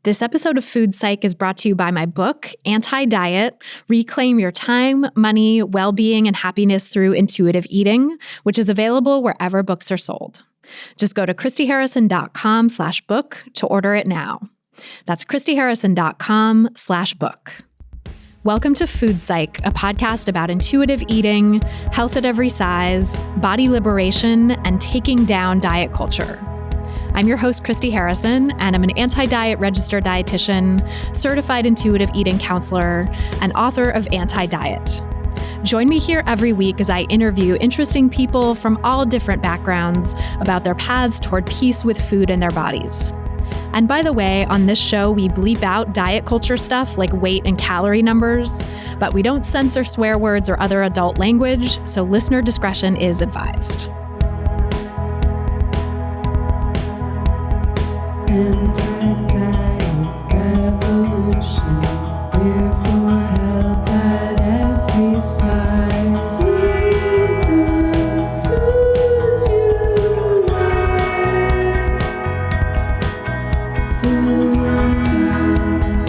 This episode of Food Psych is brought to you by my book, Anti-Diet, Reclaim Your Time, Money, Well-Being, and Happiness Through Intuitive Eating, which is available wherever books are sold. Just go to christyharrison.com/book to order it now. That's christyharrison.com/book. Welcome to Food Psych, a podcast about intuitive eating, health at every size, body liberation, and taking down diet culture. I'm your host, Christy Harrison, and I'm an anti-diet registered dietitian, certified intuitive eating counselor, and author of Anti-Diet. Join me here every week as I interview interesting people from all different backgrounds about their paths toward peace with food and their bodies. And by the way, on this show, we bleep out diet culture stuff like weight and calorie numbers, but we don't censor swear words or other adult language, so listener discretion is advised. Anti-diet revolution, we're for health at every size. Eat the foods you like. Food Psych.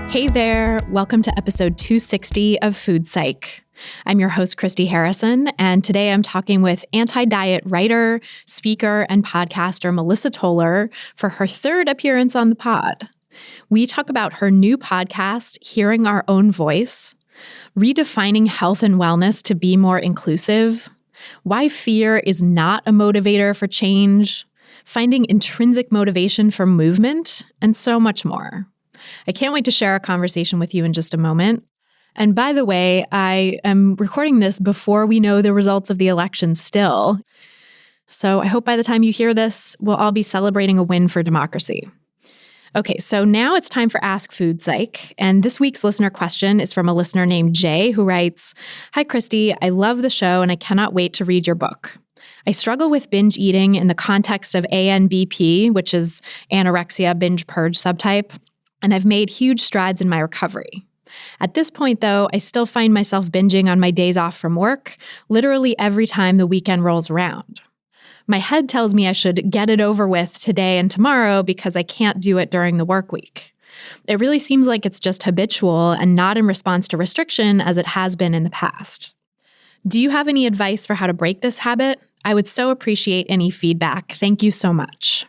Hey there, welcome to episode 260 of Food Psych. I'm your host, Christy Harrison, and today I'm talking with anti-diet writer, speaker, and podcaster Melissa Toler for her third appearance on the pod. We talk about her new podcast, Hearing Our Own Voice, redefining health and wellness to be more inclusive, why fear is not a motivator for change, finding intrinsic motivation for movement, and so much more. I can't wait to share our conversation with you in just a moment. And by the way, I am recording this before we know the results of the election still. So I hope by the time you hear this, we'll all be celebrating a win for democracy. Okay, so now it's time for Ask Food Psych. And this week's listener question is from a listener named Jay, who writes, "Hi, Christy. I love the show and I cannot wait to read your book. I struggle with binge eating in the context of ANBP, which is anorexia binge purge subtype, and I've made huge strides in my recovery. At this point, though, I still find myself binging on my days off from work, literally every time the weekend rolls around. My head tells me I should get it over with today and tomorrow because I can't do it during the work week. It really seems like it's just habitual and not in response to restriction as it has been in the past. Do you have any advice for how to break this habit? I would so appreciate any feedback. Thank you so much."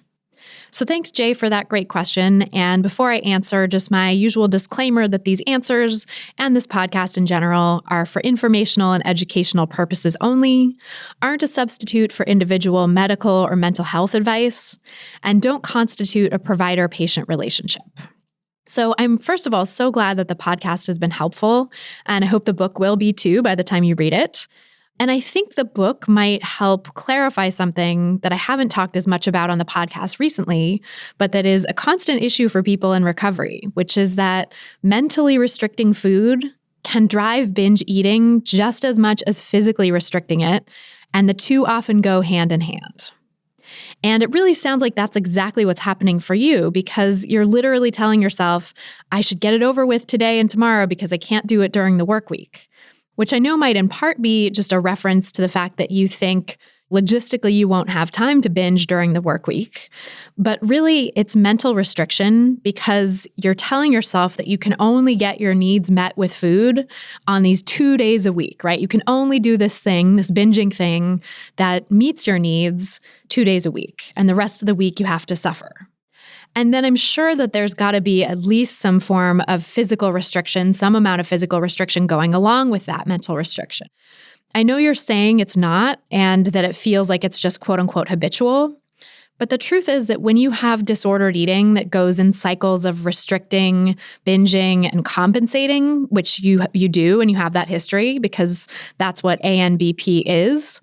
So thanks, Jay, for that great question. And before I answer, just my usual disclaimer that these answers and this podcast in general are for informational and educational purposes only, aren't a substitute for individual medical or mental health advice, and don't constitute a provider-patient relationship. So I'm, first of all, so glad that the podcast has been helpful, and I hope the book will be too by the time you read it. And I think the book might help clarify something that I haven't talked as much about on the podcast recently, but that is a constant issue for people in recovery, which is that mentally restricting food can drive binge eating just as much as physically restricting it, and the two often go hand in hand. And it really sounds like that's exactly what's happening for you, because you're literally telling yourself, I should get it over with today and tomorrow because I can't do it during the work week. Which I know might in part be just a reference to the fact that you think logistically you won't have time to binge during the work week. But really, it's mental restriction because you're telling yourself that you can only get your needs met with food on these 2 days a week, right? You can only do this thing, this binging thing that meets your needs 2 days a week. And the rest of the week you have to suffer. And then I'm sure that there's got to be at least some form of physical restriction, some amount of physical restriction going along with that mental restriction. I know you're saying it's not and that it feels like it's just quote unquote habitual. But the truth is that when you have disordered eating that goes in cycles of restricting, binging, and compensating, which you do and you have that history because that's what ANBP is,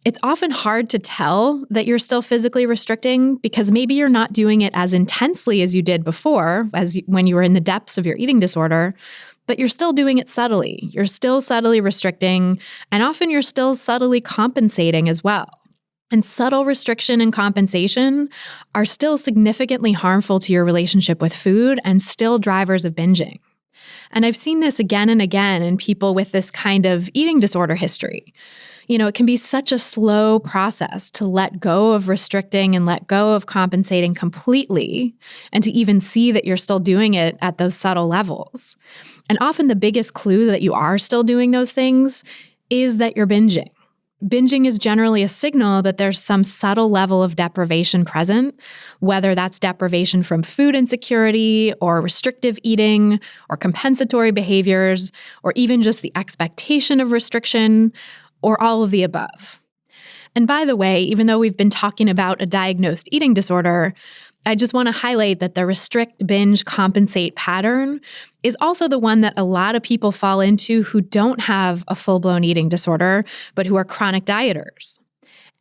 it's often hard to tell that you're still physically restricting because maybe you're not doing it as intensely as you did before, when you were in the depths of your eating disorder, but you're still doing it subtly. You're still subtly restricting, and often you're still subtly compensating as well. And subtle restriction and compensation are still significantly harmful to your relationship with food and still drivers of binging. And I've seen this again and again in people with this kind of eating disorder history. it can be such a slow process to let go of restricting and let go of compensating completely, and to even see that you're still doing it at those subtle levels. And often the biggest clue that you are still doing those things is that you're binging. Binging is generally a signal that there's some subtle level of deprivation present, whether that's deprivation from food insecurity or restrictive eating or compensatory behaviors, or even just the expectation of restriction, or all of the above. And by the way, even though we've been talking about a diagnosed eating disorder, I just want to highlight that the restrict, binge, compensate pattern is also the one that a lot of people fall into who don't have a full-blown eating disorder, but who are chronic dieters.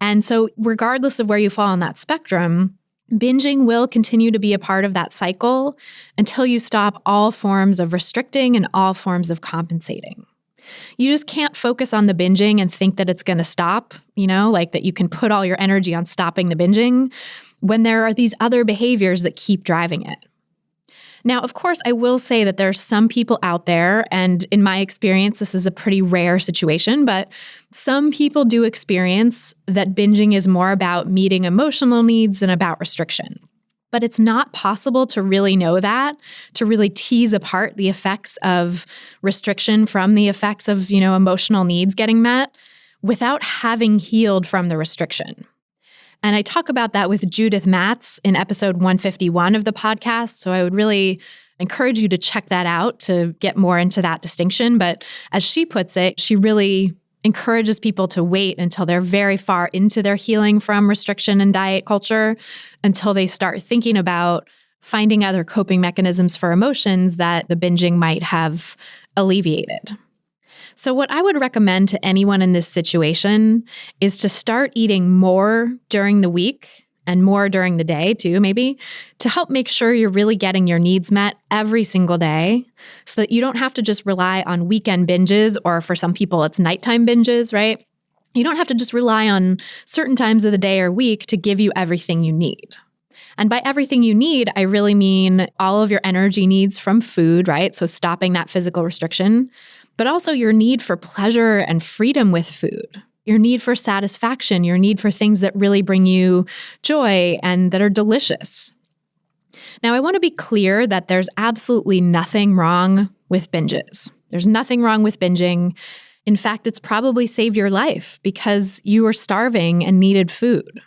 And so regardless of where you fall on that spectrum, binging will continue to be a part of that cycle until you stop all forms of restricting and all forms of compensating. You just can't focus on the binging and think that it's going to stop, like that you can put all your energy on stopping the binging when there are these other behaviors that keep driving it. Now, of course, I will say that there are some people out there, and in my experience, this is a pretty rare situation, but some people do experience that binging is more about meeting emotional needs than about restriction. But it's not possible to really know that, to really tease apart the effects of restriction from the effects of, emotional needs getting met without having healed from the restriction. And I talk about that with Judith Matz in episode 151 of the podcast. So I would really encourage you to check that out to get more into that distinction. But as she puts it, she really encourages people to wait until they're very far into their healing from restriction and diet culture, until they start thinking about finding other coping mechanisms for emotions that the binging might have alleviated. So what I would recommend to anyone in this situation is to start eating more during the week and more during the day too, maybe, to help make sure you're really getting your needs met every single day so that you don't have to just rely on weekend binges, or for some people, it's nighttime binges, right? You don't have to just rely on certain times of the day or week to give you everything you need. And by everything you need, I really mean all of your energy needs from food, right? So stopping that physical restriction, but also your need for pleasure and freedom with food, your need for satisfaction, your need for things that really bring you joy and that are delicious. Now, I want to be clear that there's absolutely nothing wrong with binges. There's nothing wrong with binging. In fact, it's probably saved your life because you were starving and needed food.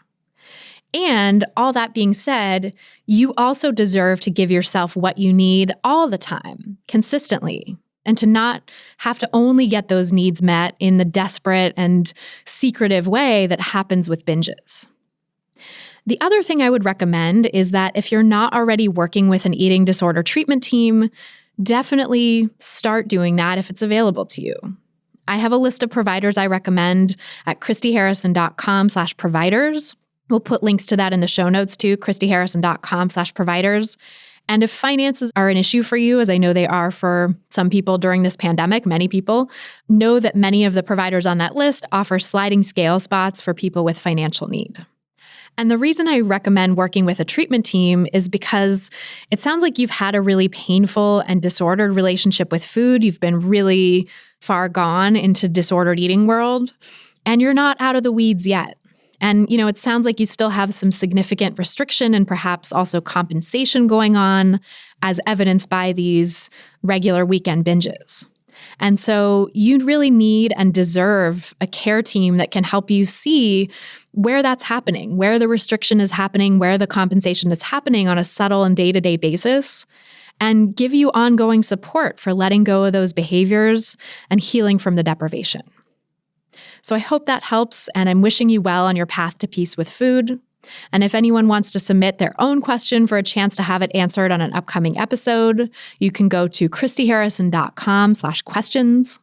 And all that being said, you also deserve to give yourself what you need all the time, consistently, and to not have to only get those needs met in the desperate and secretive way that happens with binges. The other thing I would recommend is that if you're not already working with an eating disorder treatment team, definitely start doing that if it's available to you. I have a list of providers I recommend at christyharrison.com/providers. We'll put links to that in the show notes too, christyharrison.com/providers. And if finances are an issue for you, as I know they are for some people during this pandemic, many people, know that many of the providers on that list offer sliding scale spots for people with financial need. And the reason I recommend working with a treatment team is because it sounds like you've had a really painful and disordered relationship with food. You've been really far gone into disordered eating world, and you're not out of the weeds yet. And, it sounds like you still have some significant restriction and perhaps also compensation going on, as evidenced by these regular weekend binges. And so you really need and deserve a care team that can help you see where that's happening, where the restriction is happening, where the compensation is happening on a subtle and day-to-day basis, and give you ongoing support for letting go of those behaviors and healing from the deprivation. So I hope that helps, and I'm wishing you well on your path to peace with food. And if anyone wants to submit their own question for a chance to have it answered on an upcoming episode, you can go to christyharrison.com/questions.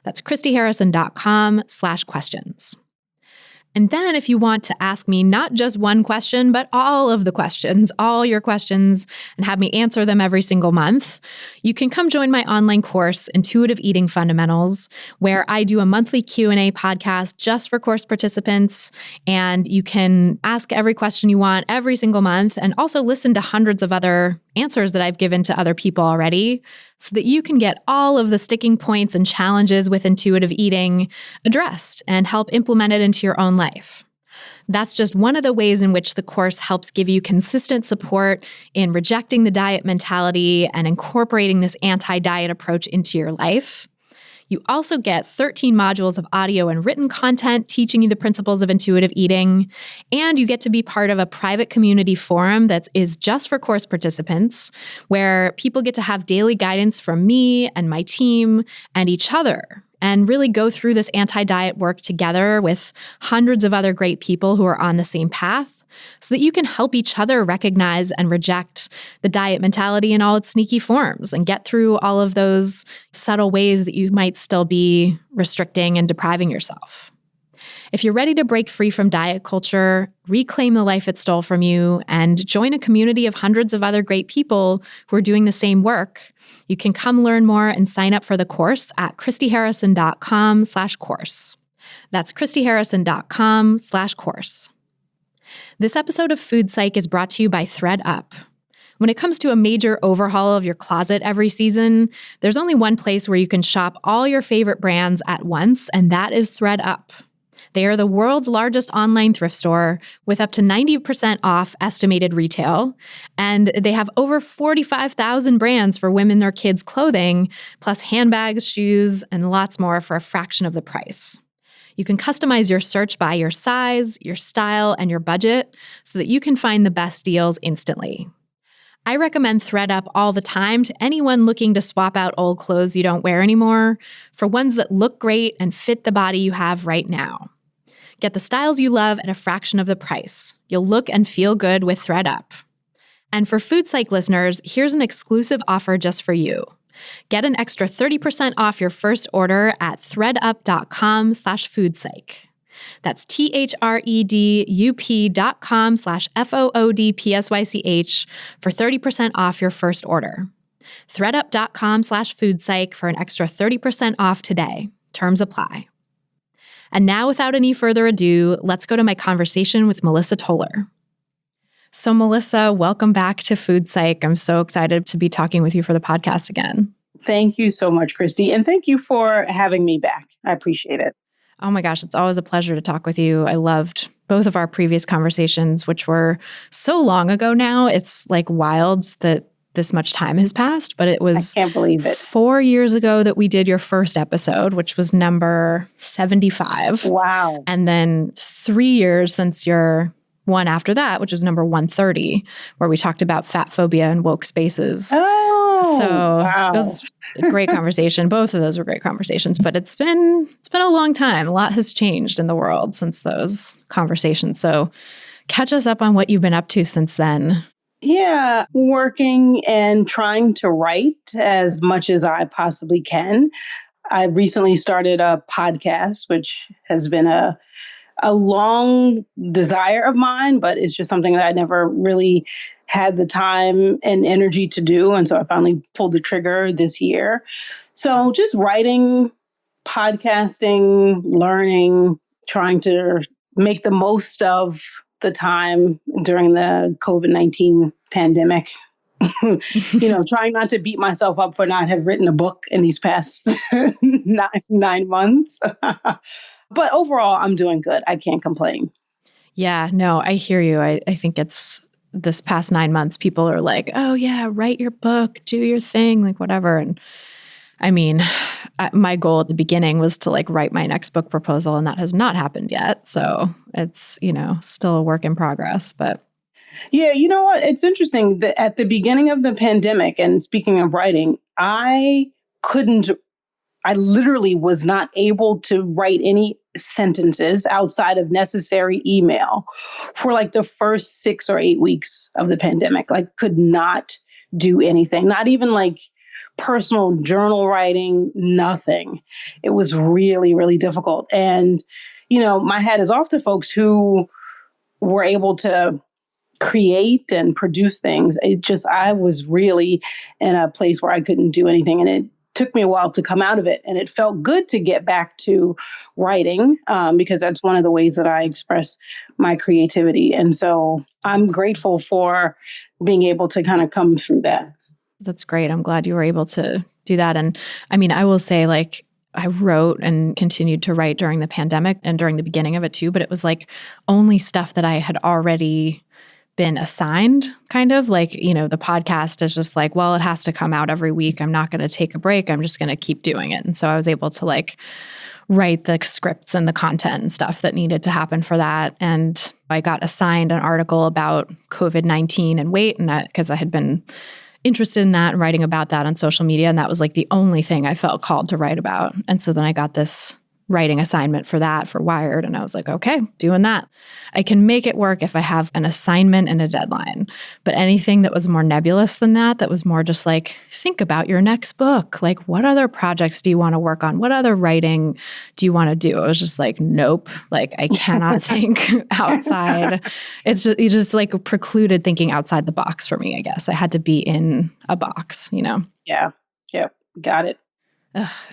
That's christyharrison.com/questions. And then if you want to ask me not just one question, but all of the questions, all your questions, and have me answer them every single month, you can come join my online course, Intuitive Eating Fundamentals, where I do a monthly Q&A podcast just for course participants. And you can ask every question you want every single month, and also listen to hundreds of other answers that I've given to other people already so that you can get all of the sticking points and challenges with intuitive eating addressed and help implement it into your own life. That's just one of the ways in which the course helps give you consistent support in rejecting the diet mentality and incorporating this anti-diet approach into your life. You also get 13 modules of audio and written content teaching you the principles of intuitive eating, and you get to be part of a private community forum that is just for course participants, where people get to have daily guidance from me and my team and each other, and really go through this anti-diet work together with hundreds of other great people who are on the same path, so that you can help each other recognize and reject the diet mentality in all its sneaky forms and get through all of those subtle ways that you might still be restricting and depriving yourself. If you're ready to break free from diet culture, reclaim the life it stole from you, and join a community of hundreds of other great people who are doing the same work, you can come learn more and sign up for the course at christyharrison.com/course. That's christyharrison.com/course. This episode of Food Psych is brought to you by ThredUp. When it comes to a major overhaul of your closet every season, there's only one place where you can shop all your favorite brands at once, and that is ThredUp. They are the world's largest online thrift store with up to 90% off estimated retail, and they have over 45,000 brands for women or kids' clothing, plus handbags, shoes, and lots more for a fraction of the price. You can customize your search by your size, your style, and your budget so that you can find the best deals instantly. I recommend ThredUp all the time to anyone looking to swap out old clothes you don't wear anymore for ones that look great and fit the body you have right now. Get the styles you love at a fraction of the price. You'll look and feel good with ThredUp. And for Food Psych listeners, here's an exclusive offer just for you. Get an extra 30% off your first order at thredup.com/foodpsych. That's THREDUP.com/FOODPSYCH for 30% off your first order. thredup.com/foodpsych for an extra 30% off today. Terms apply. And now, without any further ado, let's go to my conversation with Melissa Toler. So Melissa, welcome back to Food Psych. I'm so excited to be talking with you for the podcast again. Thank you so much, Christy. And thank you for having me back. I appreciate it. Oh my gosh, it's always a pleasure to talk with you. I loved both of our previous conversations, which were so long ago now. It's like wild that this much time has passed, but it was I can't believe it. 4 years ago that we did your first episode, which was number 75. Wow. And then 3 years since your one after that, which was number 130, where we talked about fat phobia and woke spaces. Oh, so wow. It was a great conversation. Both of those were great conversations, but it's been a long time. A lot has changed in the world since those conversations. So catch us up on what you've been up to since then. Yeah, working and trying to write as much as I possibly can. I recently started a podcast, which has been a long desire of mine, but it's just something that I never really had the time and energy to do. And so I finally pulled the trigger this year. So just writing, podcasting, learning, trying to make the most of the time during the COVID-19 pandemic. Trying not to beat myself up for not have written a book in these past 9 months. But overall, I'm doing good. I can't complain. Yeah, no, I hear you. I think it's this past 9 months, people are like, oh yeah, write your book, do your thing, like whatever. And I mean, my goal at the beginning was to like write my next book proposal, and that has not happened yet. So it's, still a work in progress, but. Yeah, you know what? It's interesting that at the beginning of the pandemic, and speaking of writing, I literally was not able to write any sentences outside of necessary email for like the first 6 or 8 weeks of the pandemic. Like could not do anything, not even like personal journal writing, nothing. It was really, really difficult. And, my hat is off to folks who were able to create and produce things. I was really in a place where I couldn't do anything. And it took me a while to come out of it. And it felt good to get back to writing because that's one of the ways that I express my creativity. And so I'm grateful for being able to kind of come through that. That's great. I'm glad you were able to do that. And I mean, I will say, like, I wrote and continued to write during the pandemic and during the beginning of it too, but it was like only stuff that I had already been assigned, kind of like, the podcast is just like, well, it has to come out every week. I'm not going to take a break. I'm just going to keep doing it. And so I was able to like write the scripts and the content and stuff that needed to happen for that. And I got assigned an article about COVID-19 and weight, and because I had been interested in that and writing about that on social media. And that was like the only thing I felt called to write about. And so then I got this writing assignment for that for Wired. And I was like, okay, doing that. I can make it work if I have an assignment and a deadline. But anything that was more nebulous than that, that was more just like, think about your next book. Like, what other projects do you want to work on? What other writing do you want to do? I was just like, nope, like I cannot think outside. It's just, you just like precluded thinking outside the box for me, I guess. I had to be in a box, Yeah. Yep. Got it.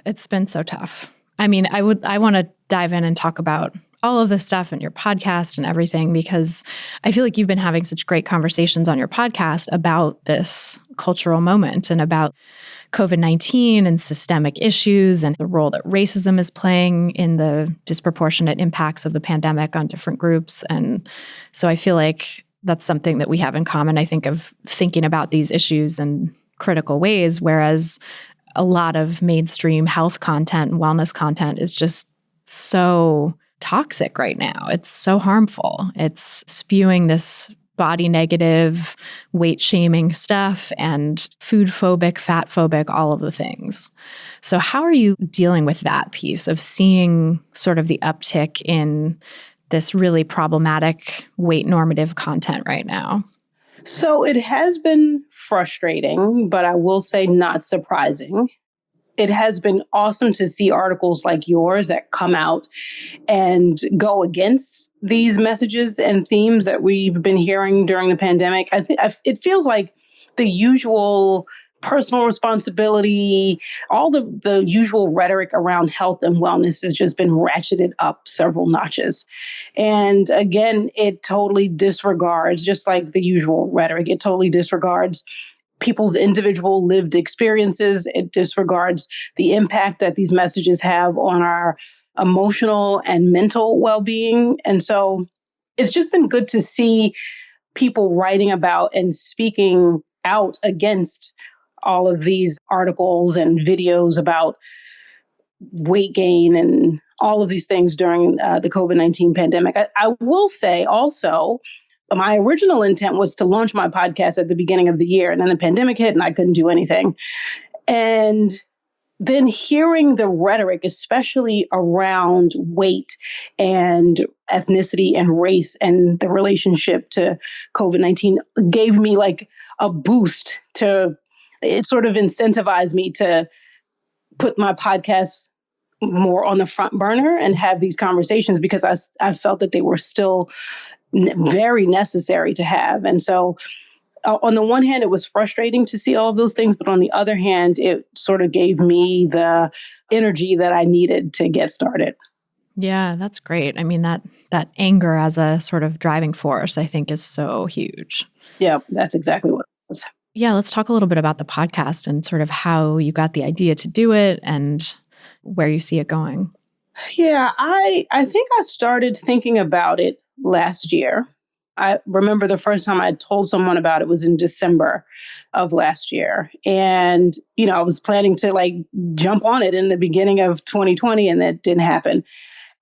It's been so tough. I mean, I want to dive in and talk about all of this stuff and your podcast and everything, because I feel like you've been having such great conversations on your podcast about this cultural moment and about COVID-19 and systemic issues and the role that racism is playing in the disproportionate impacts of the pandemic on different groups. And so I feel like that's something that we have in common, I think, of thinking about these issues in critical ways, whereas a lot of mainstream health content and wellness content is just so toxic right now. It's so harmful. It's spewing this body negative, weight shaming stuff and food phobic, fat phobic, all of the things. So how are you dealing with that piece of seeing sort of the uptick in this really problematic weight normative content right now? So it has been frustrating, but I will say not surprising. It has been awesome to see articles like yours that come out and go against these messages and themes that we've been hearing during the pandemic. It feels like the usual personal responsibility, all the usual rhetoric around health and wellness has just been ratcheted up several notches. And again, it totally disregards, just like the usual rhetoric, it totally disregards people's individual lived experiences. It disregards the impact that these messages have on our emotional and mental well-being. And so it's just been good to see people writing about and speaking out against all of these articles and videos about weight gain and all of these things during the COVID-19 pandemic. I will say also, my original intent was to launch my podcast at the beginning of the year, and then the pandemic hit and I couldn't do anything. And then hearing the rhetoric, especially around weight and ethnicity and race and the relationship to COVID-19, gave me like a boost to, it sort of incentivized me to put my podcast more on the front burner and have these conversations, because I felt that they were still very necessary to have. And so on the one hand, it was frustrating to see all of those things, but on the other hand, it sort of gave me the energy that I needed to get started. Yeah, that's great. I mean, that anger as a sort of driving force, I think, is so huge. Yeah, that's exactly what it was. Yeah, let's talk a little bit about the podcast and sort of how you got the idea to do it and where you see it going. Yeah, I think I started thinking about it last year. I remember the first time I told someone about it was in December of last year. And, I was planning to like jump on it in the beginning of 2020, and that didn't happen.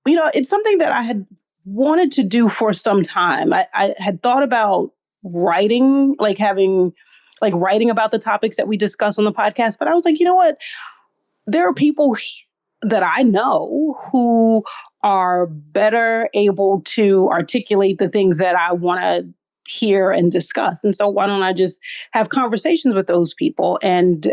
It's something that I had wanted to do for some time. I had thought about writing, writing about the topics that we discuss on the podcast. But I was like, you know what? There are people that I know who are better able to articulate the things that I want to hear and discuss. And so why don't I just have conversations with those people and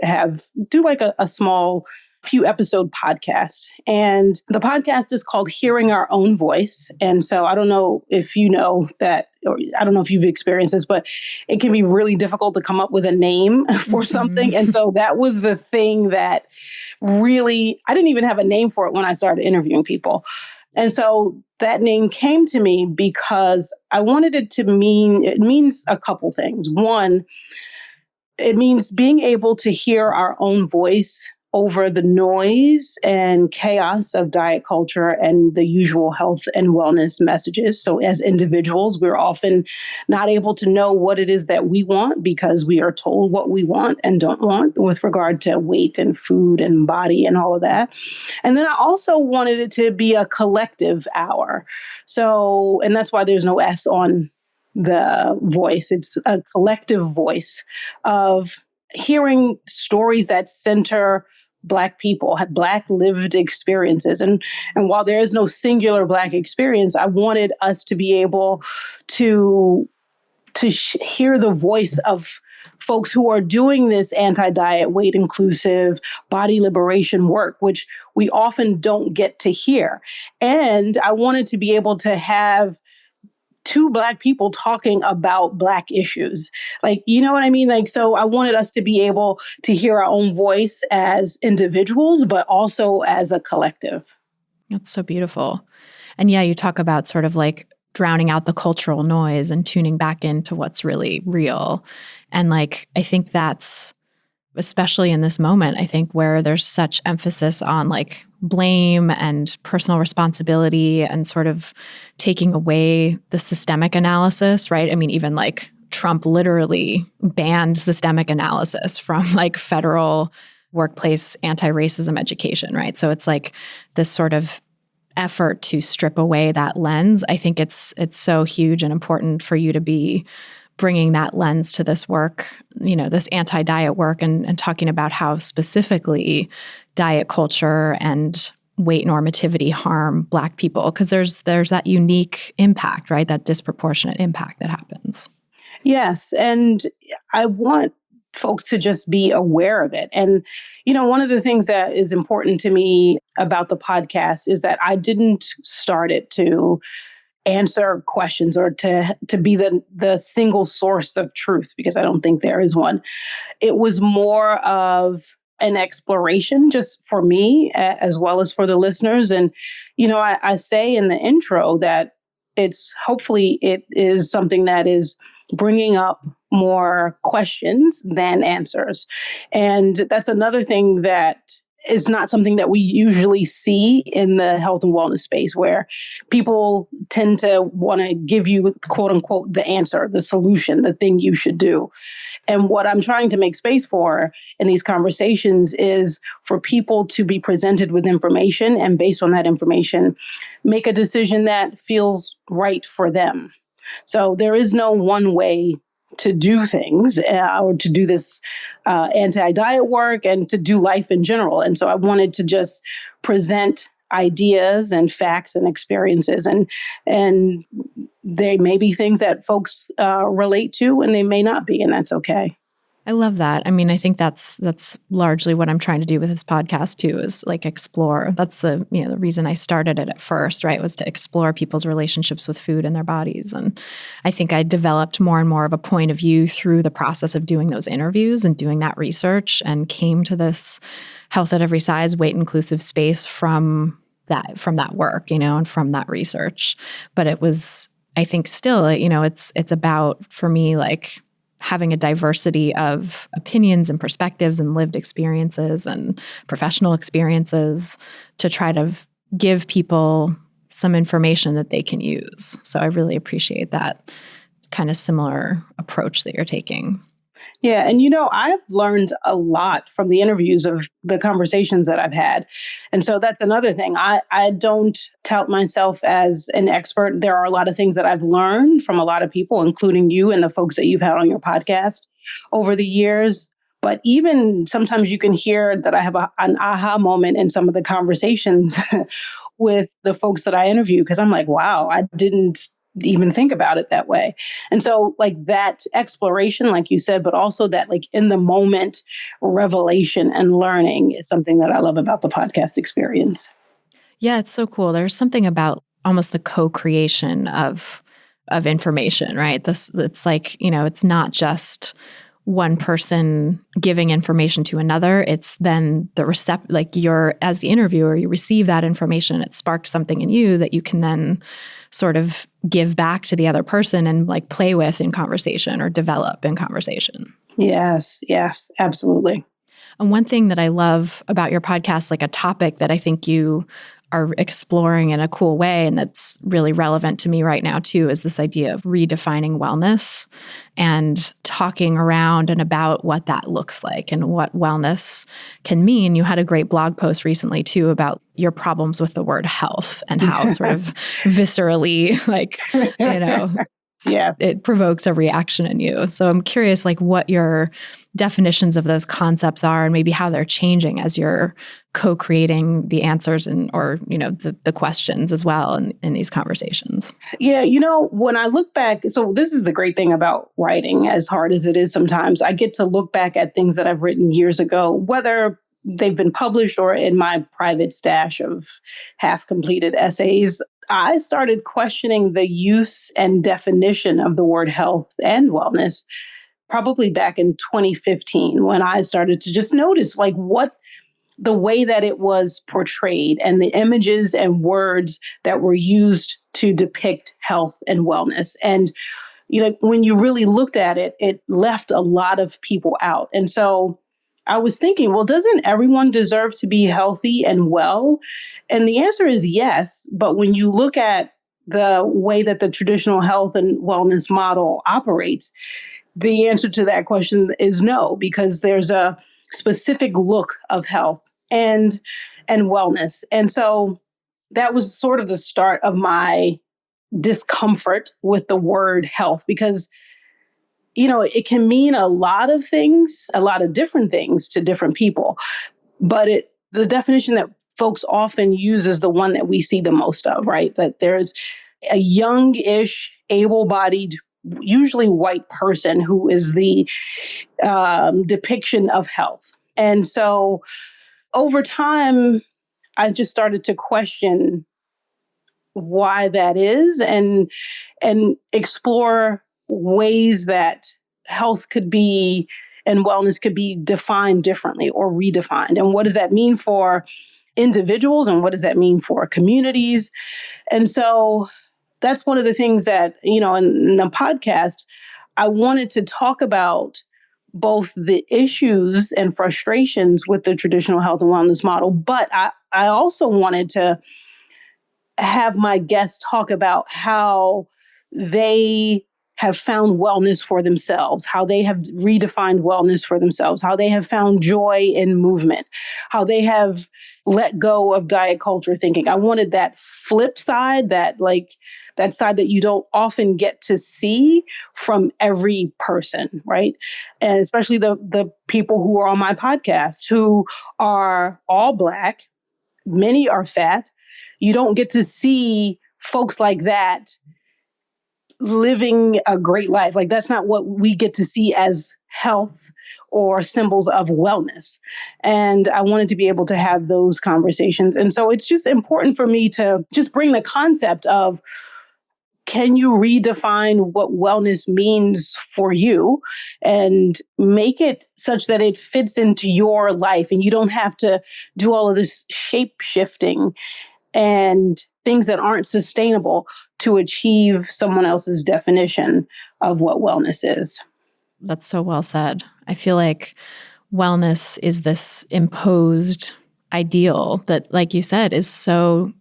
do like a small few episode podcast. And the podcast is called Hearing Our Own Voice. And so I don't know if you know that, or I don't know if you've experienced this, but it can be really difficult to come up with a name for something. And so that was the thing that really, I didn't even have a name for it when I started interviewing people. And so that name came to me because I wanted it to mean, it means a couple things. One, it means being able to hear our own voice over the noise and chaos of diet culture and the usual health and wellness messages. So as individuals, we're often not able to know what it is that we want because we are told what we want and don't want with regard to weight and food and body and all of that. And then I also wanted it to be a collective hour. So, and that's why there's no S on the voice. It's a collective voice of hearing stories that center Black people, have Black lived experiences. And while there is no singular Black experience, I wanted us to be able to hear the voice of folks who are doing this anti-diet, weight inclusive, body liberation work, which we often don't get to hear. And I wanted to be able to have two Black people talking about Black issues. Like, you know what I mean? Like, so I wanted us to be able to hear our own voice as individuals, but also as a collective. That's so beautiful. And yeah, you talk about sort of like drowning out the cultural noise and tuning back into what's really real. And like, I think that's, especially in this moment, I think where there's such emphasis on like blame and personal responsibility and sort of taking away the systemic analysis, right? I mean, even like Trump literally banned systemic analysis from like federal workplace anti-racism education, right? So it's like this sort of effort to strip away that lens. I think it's so huge and important for you to be bringing that lens to this work, you know, this anti-diet work and talking about how specifically diet culture and weight normativity harm Black people, because there's that unique impact, right? That disproportionate impact that happens. Yes. And I want folks to just be aware of it. And, you know, one of the things that is important to me about the podcast is that I didn't start it to answer questions or to be the single source of truth, because I don't think there is one. It was more of an exploration just for me as well as for the listeners. And, you know, I say in the intro that hopefully it is something that is bringing up more questions than answers. And that's another thing that is not something that we usually see in the health and wellness space, where people tend to want to give you, quote unquote, the answer, the solution, the thing you should do. And what I'm trying to make space for in these conversations is for people to be presented with information and based on that information, make a decision that feels right for them. So there is no one way to do things or to do this anti-diet work and to do life in general. And so I wanted to just present ideas and facts and experiences. And they may be things that folks relate to and they may not be, and that's okay. I love that. I mean, I think that's largely what I'm trying to do with this podcast too, is like explore. That's the reason I started it at first, right? Was to explore people's relationships with food and their bodies. And I think I developed more and more of a point of view through the process of doing those interviews and doing that research, and came to this health at every size, weight inclusive space from that work, and from that research. But it was, I think still, it's about, for me, like having a diversity of opinions and perspectives and lived experiences and professional experiences to try to give people some information that they can use. So I really appreciate that kind of similar approach that you're taking. Yeah. And, I've learned a lot from the interviews of the conversations that I've had. And so that's another thing. I don't tout myself as an expert. There are a lot of things that I've learned from a lot of people, including you and the folks that you've had on your podcast over the years. But even sometimes you can hear that I have an aha moment in some of the conversations with the folks that I interview, because I'm like, wow, I didn't even think about it that way. And so like that exploration, like you said, but also that like in the moment revelation and learning is something that I love about the podcast experience. Yeah, it's so cool. There's something about almost the co-creation of information, right? It's like, it's not just one person giving information to another. It's then like you're, as the interviewer, you receive that information. It sparks something in you that you can then sort of give back to the other person and like play with in conversation or develop in conversation. Yes, absolutely. And one thing that I love about your podcast, like a topic that I think you are exploring in a cool way and that's really relevant to me right now too, is this idea of redefining wellness and talking around and about what that looks like and what wellness can mean. You had a great blog post recently too about your problems with the word health and how sort of viscerally, like, Yes. it provokes a reaction in you. So I'm curious, like, what your definitions of those concepts are and maybe how they're changing as you're co-creating the answers or the questions as well in these conversations. Yeah, when I look back, so this is the great thing about writing, as hard as it is sometimes, I get to look back at things that I've written years ago, whether they've been published or in my private stash of half-completed essays. I started questioning the use and definition of the word health and wellness probably back in 2015 when I started to just notice like what the way that it was portrayed and the images and words that were used to depict health and wellness. And, when you really looked at it, it left a lot of people out. And so I was thinking, well, doesn't everyone deserve to be healthy and well? And the answer is yes. But when you look at the way that the traditional health and wellness model operates, the answer to that question is no, because there's a specific look of health and wellness. And so that was sort of the start of my discomfort with the word health, because it can mean a lot of things, a lot of different things to different people. But the definition that folks often use is the one that we see the most of, right? That there's a young-ish, able-bodied, usually white person who is the depiction of health. And so over time, I just started to question why that is and explore ways that health could be and wellness could be defined differently or redefined. And what does that mean for individuals and what does that mean for communities? And so that's one of the things that, in the podcast, I wanted to talk about both the issues and frustrations with the traditional health and wellness model, but I also wanted to have my guests talk about how they have found wellness for themselves, how they have redefined wellness for themselves, how they have found joy in movement, how they have let go of diet culture thinking. I wanted that flip side, that side that you don't often get to see from every person, right? And especially the people who are on my podcast who are all Black, many are fat. You don't get to see folks like that living a great life. Like that's not what we get to see as health or symbols of wellness. And I wanted to be able to have those conversations. And so it's just important for me to just bring the concept of, can you redefine what wellness means for you and make it such that it fits into your life and you don't have to do all of this shape shifting and things that aren't sustainable to achieve someone else's definition of what wellness is. That's so well said. I feel like wellness is this imposed ideal that, like you said, is so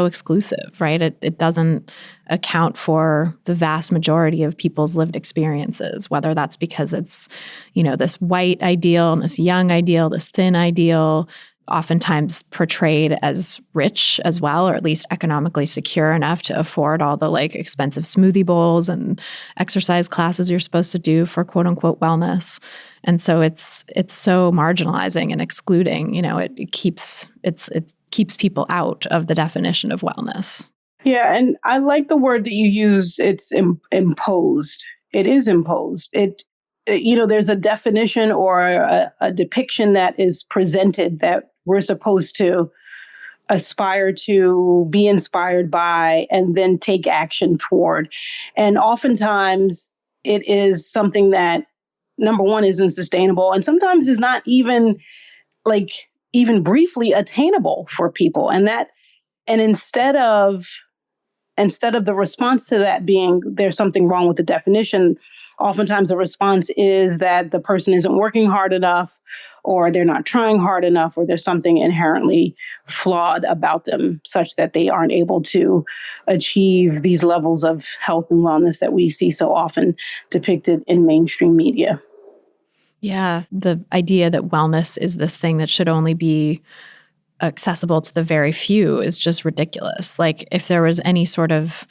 exclusive, right? It doesn't account for the vast majority of people's lived experiences, whether that's because it's, this white ideal and this young ideal, this thin ideal, oftentimes portrayed as rich as well, or at least economically secure enough to afford all the expensive smoothie bowls and exercise classes you're supposed to do for quote unquote wellness. And so it's so marginalizing and excluding, it keeps people out of the definition of wellness. Yeah, and I like the word that you use. It's imposed. It is imposed. There's a definition or a depiction that is presented that we're supposed to aspire to, be inspired by, and then take action toward. And oftentimes it is something that, number one, isn't sustainable, and sometimes is not even like even briefly attainable for people. And instead of the response to that being there's something wrong with the definition, oftentimes the response is that the person isn't working hard enough, or they're not trying hard enough, or there's something inherently flawed about them such that they aren't able to achieve these levels of health and wellness that we see so often depicted in mainstream media. Yeah, the idea that wellness is this thing that should only be accessible to the very few is just ridiculous. Like, if there was any sort of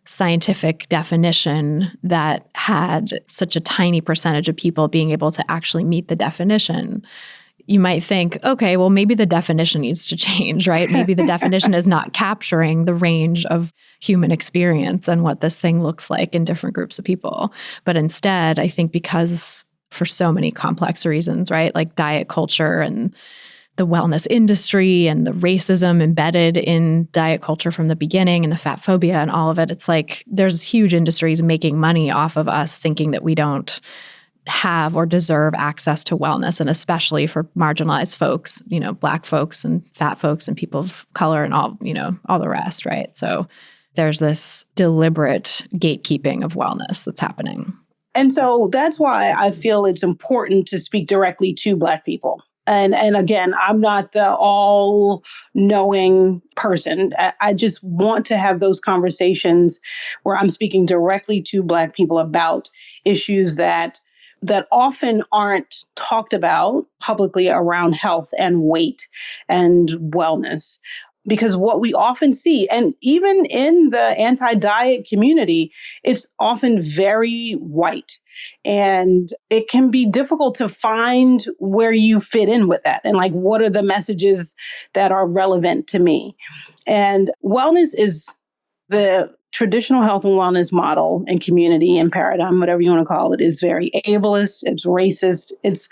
scientific definition that had such a tiny percentage of people being able to actually meet the definition, you might think, okay, well, maybe the definition needs to change, right? Maybe the definition is not capturing the range of human experience and what this thing looks like in different groups of people. But instead, I think because for so many complex reasons, right? Like diet culture and the wellness industry and the racism embedded in diet culture from the beginning and the fat phobia and all of it. It's like there's huge industries making money off of us thinking that we don't have or deserve access to wellness, and especially for marginalized folks, Black folks and fat folks and people of color and all the rest, right? So there's this deliberate gatekeeping of wellness that's happening. And so that's why I feel it's important to speak directly to Black people. And again, I'm not the all-knowing person. I just want to have those conversations where I'm speaking directly to Black people about issues that often aren't talked about publicly around health and weight and wellness. Because what we often see, and even in the anti-diet community, it's often very white. And it can be difficult to find where you fit in with that. And like, what are the messages that are relevant to me? And wellness is the traditional health and wellness model and community and paradigm, whatever you want to call it, is very ableist, it's racist, it's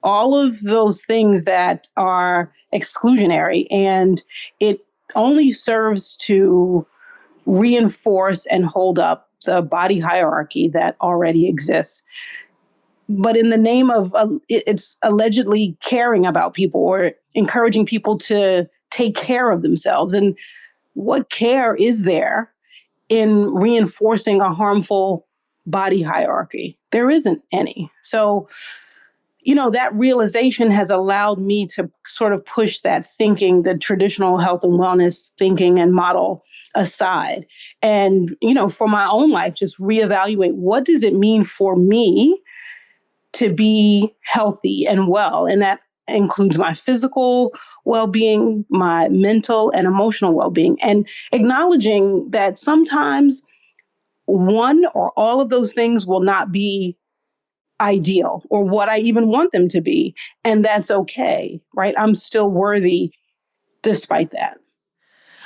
all of those things that are exclusionary. And it only serves to reinforce and hold up the body hierarchy that already exists. But in the name of it's allegedly caring about people or encouraging people to take care of themselves. And what care is there in reinforcing a harmful body hierarchy? There isn't any. So, that realization has allowed me to sort of push that thinking, the traditional health and wellness thinking and model aside. And, for my own life, just reevaluate, what does it mean for me to be healthy and well? And that includes my physical well-being, my mental and emotional well-being, and acknowledging that sometimes one or all of those things will not be ideal or what I even want them to be. And that's okay, right? I'm still worthy despite that.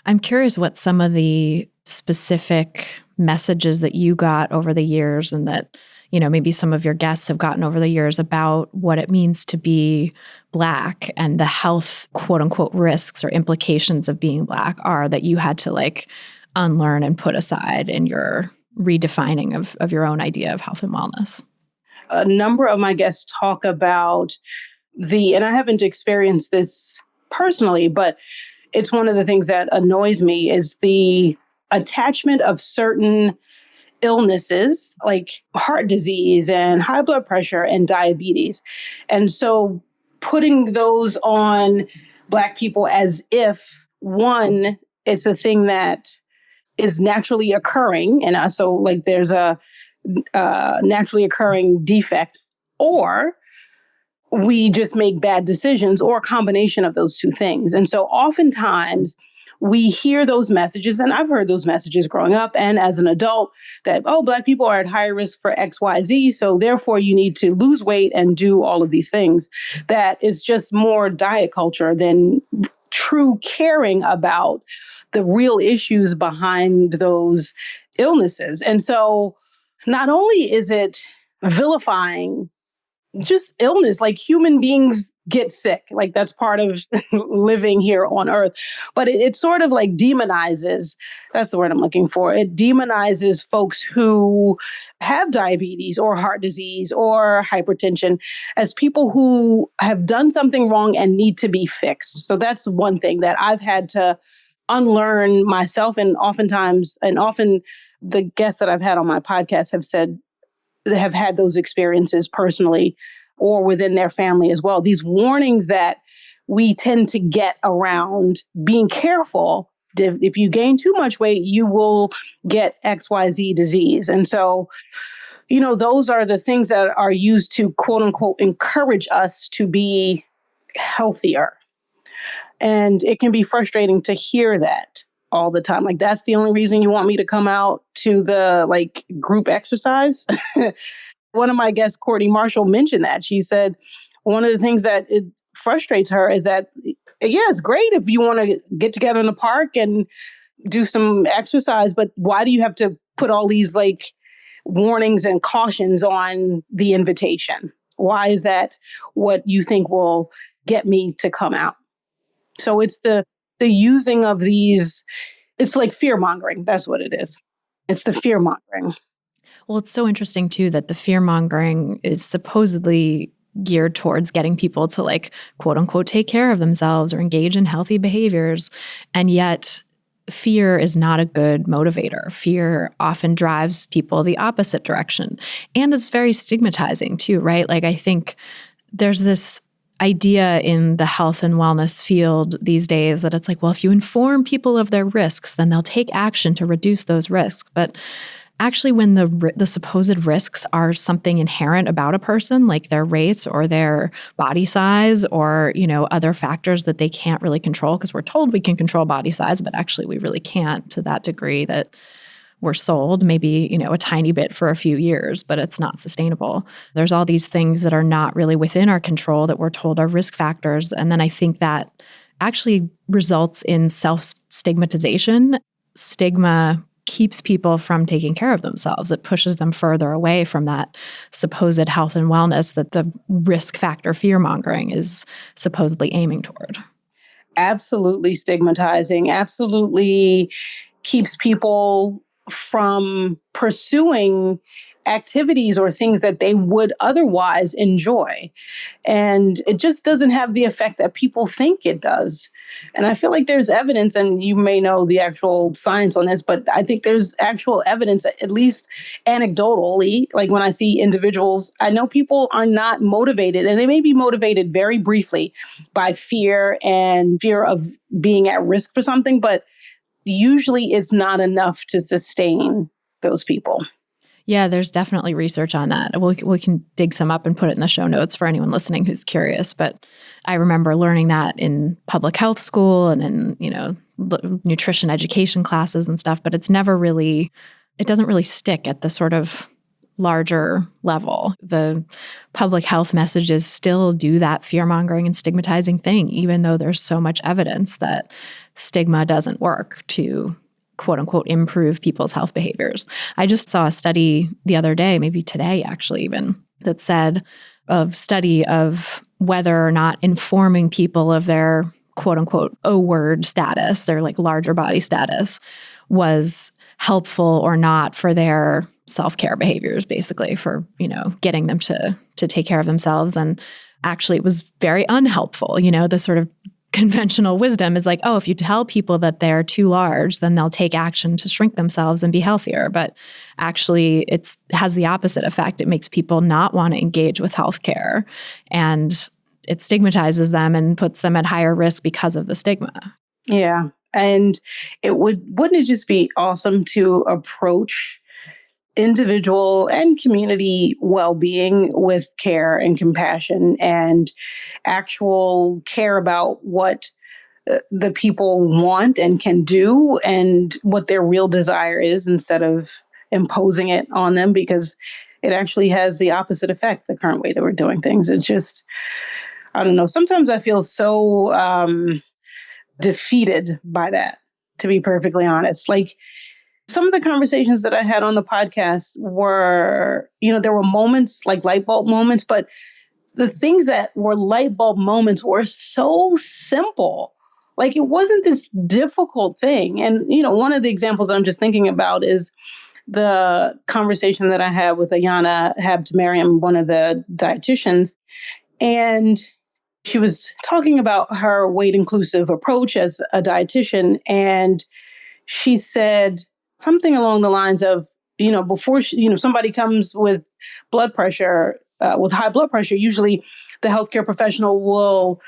I'm curious what some of the specific messages that you got over the years and that, maybe some of your guests have gotten over the years about what it means to be Black and the health, quote unquote, risks or implications of being Black are that you had to unlearn and put aside in your redefining of your own idea of health and wellness. A number of my guests talk about and I haven't experienced this personally, but it's one of the things that annoys me is the attachment of certain illnesses like heart disease and high blood pressure and diabetes. And so putting those on Black people as if, one, it's a thing that is naturally occurring. And so there's a naturally occurring defect, or we just make bad decisions, or a combination of those two things. And so oftentimes we hear those messages, and I've heard those messages growing up and as an adult, that, Black people are at higher risk for X, Y, Z, so therefore you need to lose weight and do all of these things. That is just more diet culture than true caring about the real issues behind those illnesses. And so not only is it vilifying just illness, like human beings get sick, like that's part of living here on earth, but it sort of like demonizes, that's the word I'm looking for. It demonizes folks who have diabetes or heart disease or hypertension as people who have done something wrong and need to be fixed. So that's one thing that I've had to unlearn myself. And oftentimes, and often the guests that I've had on my podcast have said, have had those experiences personally or within their family as well. These warnings that we tend to get around being careful. If you gain too much weight, you will get XYZ disease. And so, those are the things that are used to, quote unquote, encourage us to be healthier. And it can be frustrating to hear that all the time. Like, that's the only reason you want me to come out to the group exercise. One of my guests, Courtney Marshall, mentioned that. She said one of the things that it frustrates her is that, yeah, it's great if you want to get together in the park and do some exercise, but why do you have to put all these warnings and cautions on the invitation? Why is that what you think will get me to come out? So it's the using of these, it's like fear mongering. That's what it is. It's the fear mongering. Well, it's so interesting too that the fear mongering is supposedly geared towards getting people to quote unquote take care of themselves or engage in healthy behaviors. And yet fear is not a good motivator. Fear often drives people the opposite direction. And it's very stigmatizing too, right? I think there's this idea in the health and wellness field these days that it's well, if you inform people of their risks, then they'll take action to reduce those risks. But actually, when the supposed risks are something inherent about a person, like their race or their body size or, other factors that they can't really control, because we're told we can control body size, but actually we really can't to that degree that we're sold, maybe, a tiny bit for a few years, but it's not sustainable. There's all these things that are not really within our control that we're told are risk factors. And then I think that actually results in self-stigmatization. Stigma keeps people from taking care of themselves. It pushes them further away from that supposed health and wellness that the risk factor fear-mongering is supposedly aiming toward. Absolutely stigmatizing. Absolutely keeps people from pursuing activities or things that they would otherwise enjoy. And it just doesn't have the effect that people think it does. And I feel like there's evidence, and you may know the actual science on this, but I think there's actual evidence, at least anecdotally, when I see individuals, I know people are not motivated, and they may be motivated very briefly by fear and fear of being at risk for something, but usually it's not enough to sustain those people. Yeah, there's definitely research on that. We can dig some up and put it in the show notes for anyone listening who's curious. But I remember learning that in public health school and in, nutrition education classes and stuff, but it doesn't really stick at the sort of larger level. The public health messages still do that fear-mongering and stigmatizing thing, even though there's so much evidence that stigma doesn't work to quote unquote improve people's health behaviors. I just saw a study the other day, maybe today actually even, that said a study of whether or not informing people of their quote unquote O-word status, their larger body status, was helpful or not for their self-care behaviors, basically for, getting them to take care of themselves. And actually it was very unhelpful. The sort of conventional wisdom is if you tell people that they're too large, then they'll take action to shrink themselves and be healthier. But actually, it has the opposite effect. It makes people not want to engage with healthcare, and it stigmatizes them and puts them at higher risk because of the stigma. Yeah. And wouldn't it just be awesome to approach individual and community well-being with care and compassion and actual care about what the people want and can do and what their real desire is, instead of imposing it on them, because it actually has the opposite effect, the current way that we're doing things. It's just, I don't know. Sometimes I feel so defeated by that, to be perfectly honest. Like some of the conversations that I had on the podcast were, there were moments like light bulb moments, but the things that were light bulb moments were so simple. Like it wasn't this difficult thing. And, one of the examples I'm just thinking about is the conversation that I had with Ayana Habtemariam, one of the dietitians. And she was talking about her weight inclusive approach as a dietitian. And she said something along the lines of, before somebody comes with blood pressure, with high blood pressure, usually the healthcare professional will,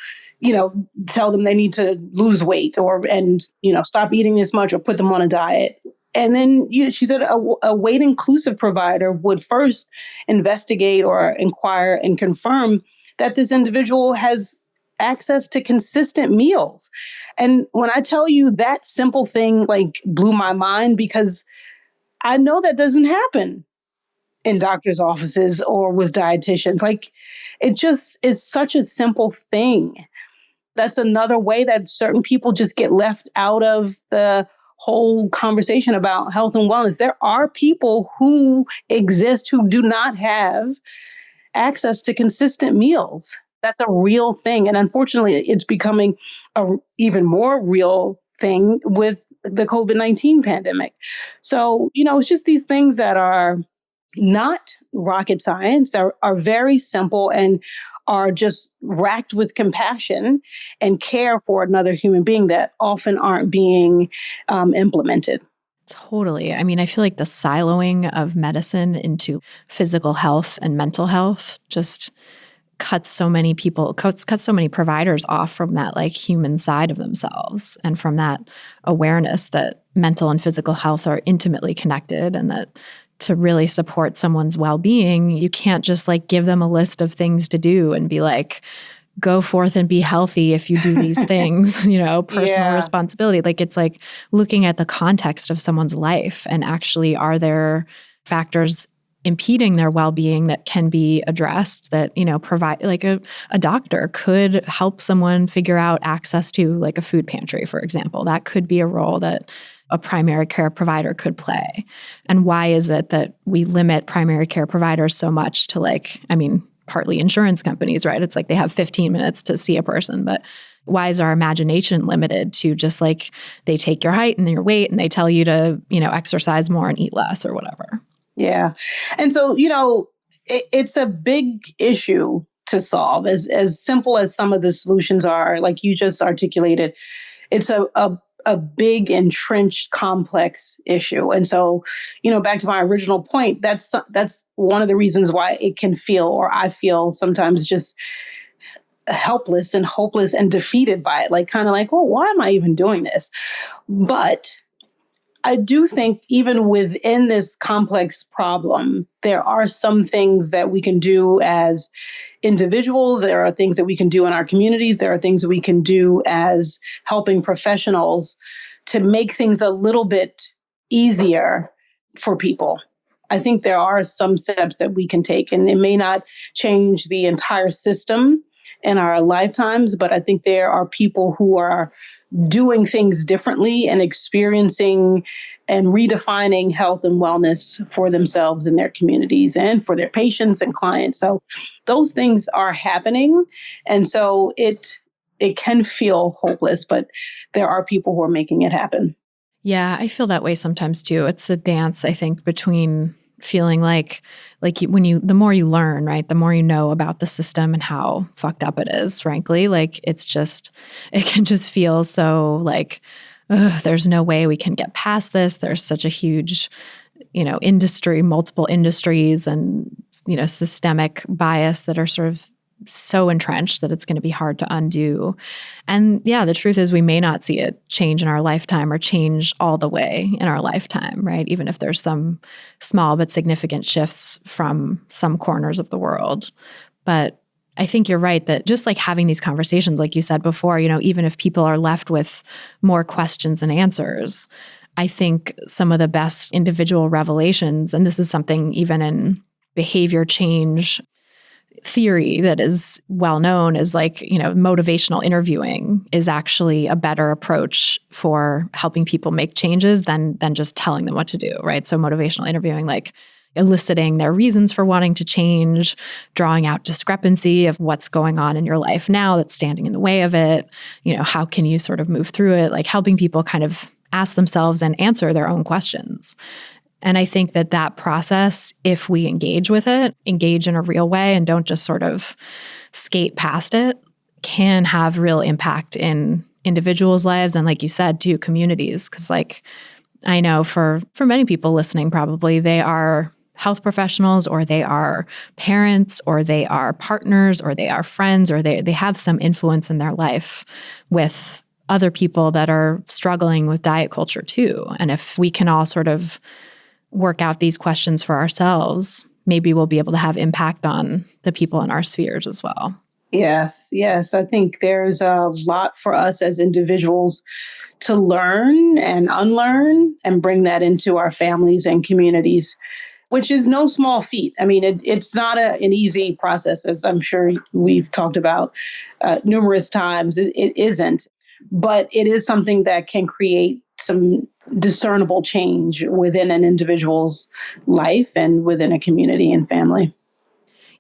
tell them they need to lose weight and stop eating this much or put them on a diet. And then she said a weight inclusive provider would first investigate or inquire and confirm that this individual has access to consistent meals. And when I tell you that simple thing, like blew my mind, because I know that doesn't happen in doctors' offices or with dietitians. Like it just is such a simple thing. That's another way that certain people just get left out of the whole conversation about health and wellness. There are people who exist who do not have access to consistent meals. That's a real thing. And unfortunately, it's becoming a even more real thing with the COVID-19 pandemic. So, it's just these things that are not rocket science, are very simple and are just racked with compassion and care for another human being that often aren't being implemented. Totally. I mean, I feel like the siloing of medicine into physical health and mental health just cuts so many providers off from that like human side of themselves and from that awareness that mental and physical health are intimately connected, and that to really support someone's well-being, you can't just like give them a list of things to do and be like, go forth and be healthy if you do these things, personal responsibility. Like it's like looking at the context of someone's life and actually are there factors impeding their well-being that can be addressed that, provide like a doctor could help someone figure out access to like a food pantry, for example. That could be a role that a primary care provider could play. And why is it that we limit primary care providers so much to partly insurance companies, right? It's like they have 15 minutes to see a person, but why is our imagination limited to just like they take your height and your weight and they tell you to, exercise more and eat less or whatever? Yeah. And so, it's a big issue to solve, as simple as some of the solutions are, like you just articulated. It's a big, entrenched, complex issue. And so, back to my original point, that's one of the reasons why it can feel, or I feel sometimes just helpless and hopeless and defeated by it. Like, kind of like, well, why am I even doing this? But I do think even within this complex problem, there are some things that we can do as individuals. There are things that we can do in our communities. There are things that we can do as helping professionals to make things a little bit easier for people. I think there are some steps that we can take, and it may not change the entire system in our lifetimes, but I think there are people who are doing things differently and experiencing and redefining health and wellness for themselves and their communities and for their patients and clients. So those things are happening. And so it can feel hopeless, but there are people who are making it happen. Yeah, I feel that way sometimes too. It's a dance, I think, between feeling like the more you learn, right, the more you know about the system and how fucked up it is, frankly, like it can just feel so like, there's no way we can get past this. There's such a huge, industry, multiple industries and, systemic bias that are sort of so entrenched that it's going to be hard to undo. And yeah, the truth is we may not see it change in our lifetime or change all the way in our lifetime, right? Even if there's some small but significant shifts from some corners of the world. But I think you're right that just like having these conversations, like you said before, even if people are left with more questions than answers, I think some of the best individual revelations, and this is something even in behavior change, theory that is well known is like, motivational interviewing is actually a better approach for helping people make changes than just telling them what to do, right? So motivational interviewing, like eliciting their reasons for wanting to change, drawing out discrepancy of what's going on in your life now that's standing in the way of it. How can you sort of move through it? Like helping people kind of ask themselves and answer their own questions. And I think that process, if we engage with it, engage in a real way and don't just sort of skate past it, can have real impact in individuals' lives and, like you said, too, communities. Because like I know for many people listening, probably they are health professionals or they are parents or they are partners or they are friends or they have some influence in their life with other people that are struggling with diet culture too. And if we can all sort of work out these questions for ourselves, maybe we'll be able to have impact on the people in our spheres as well. Yes. I think there's a lot for us as individuals to learn and unlearn and bring that into our families and communities, which is no small feat. I mean, it's not an easy process, as I'm sure we've talked about numerous times. It isn't, but it is something that can create some discernible change within an individual's life and within a community and family.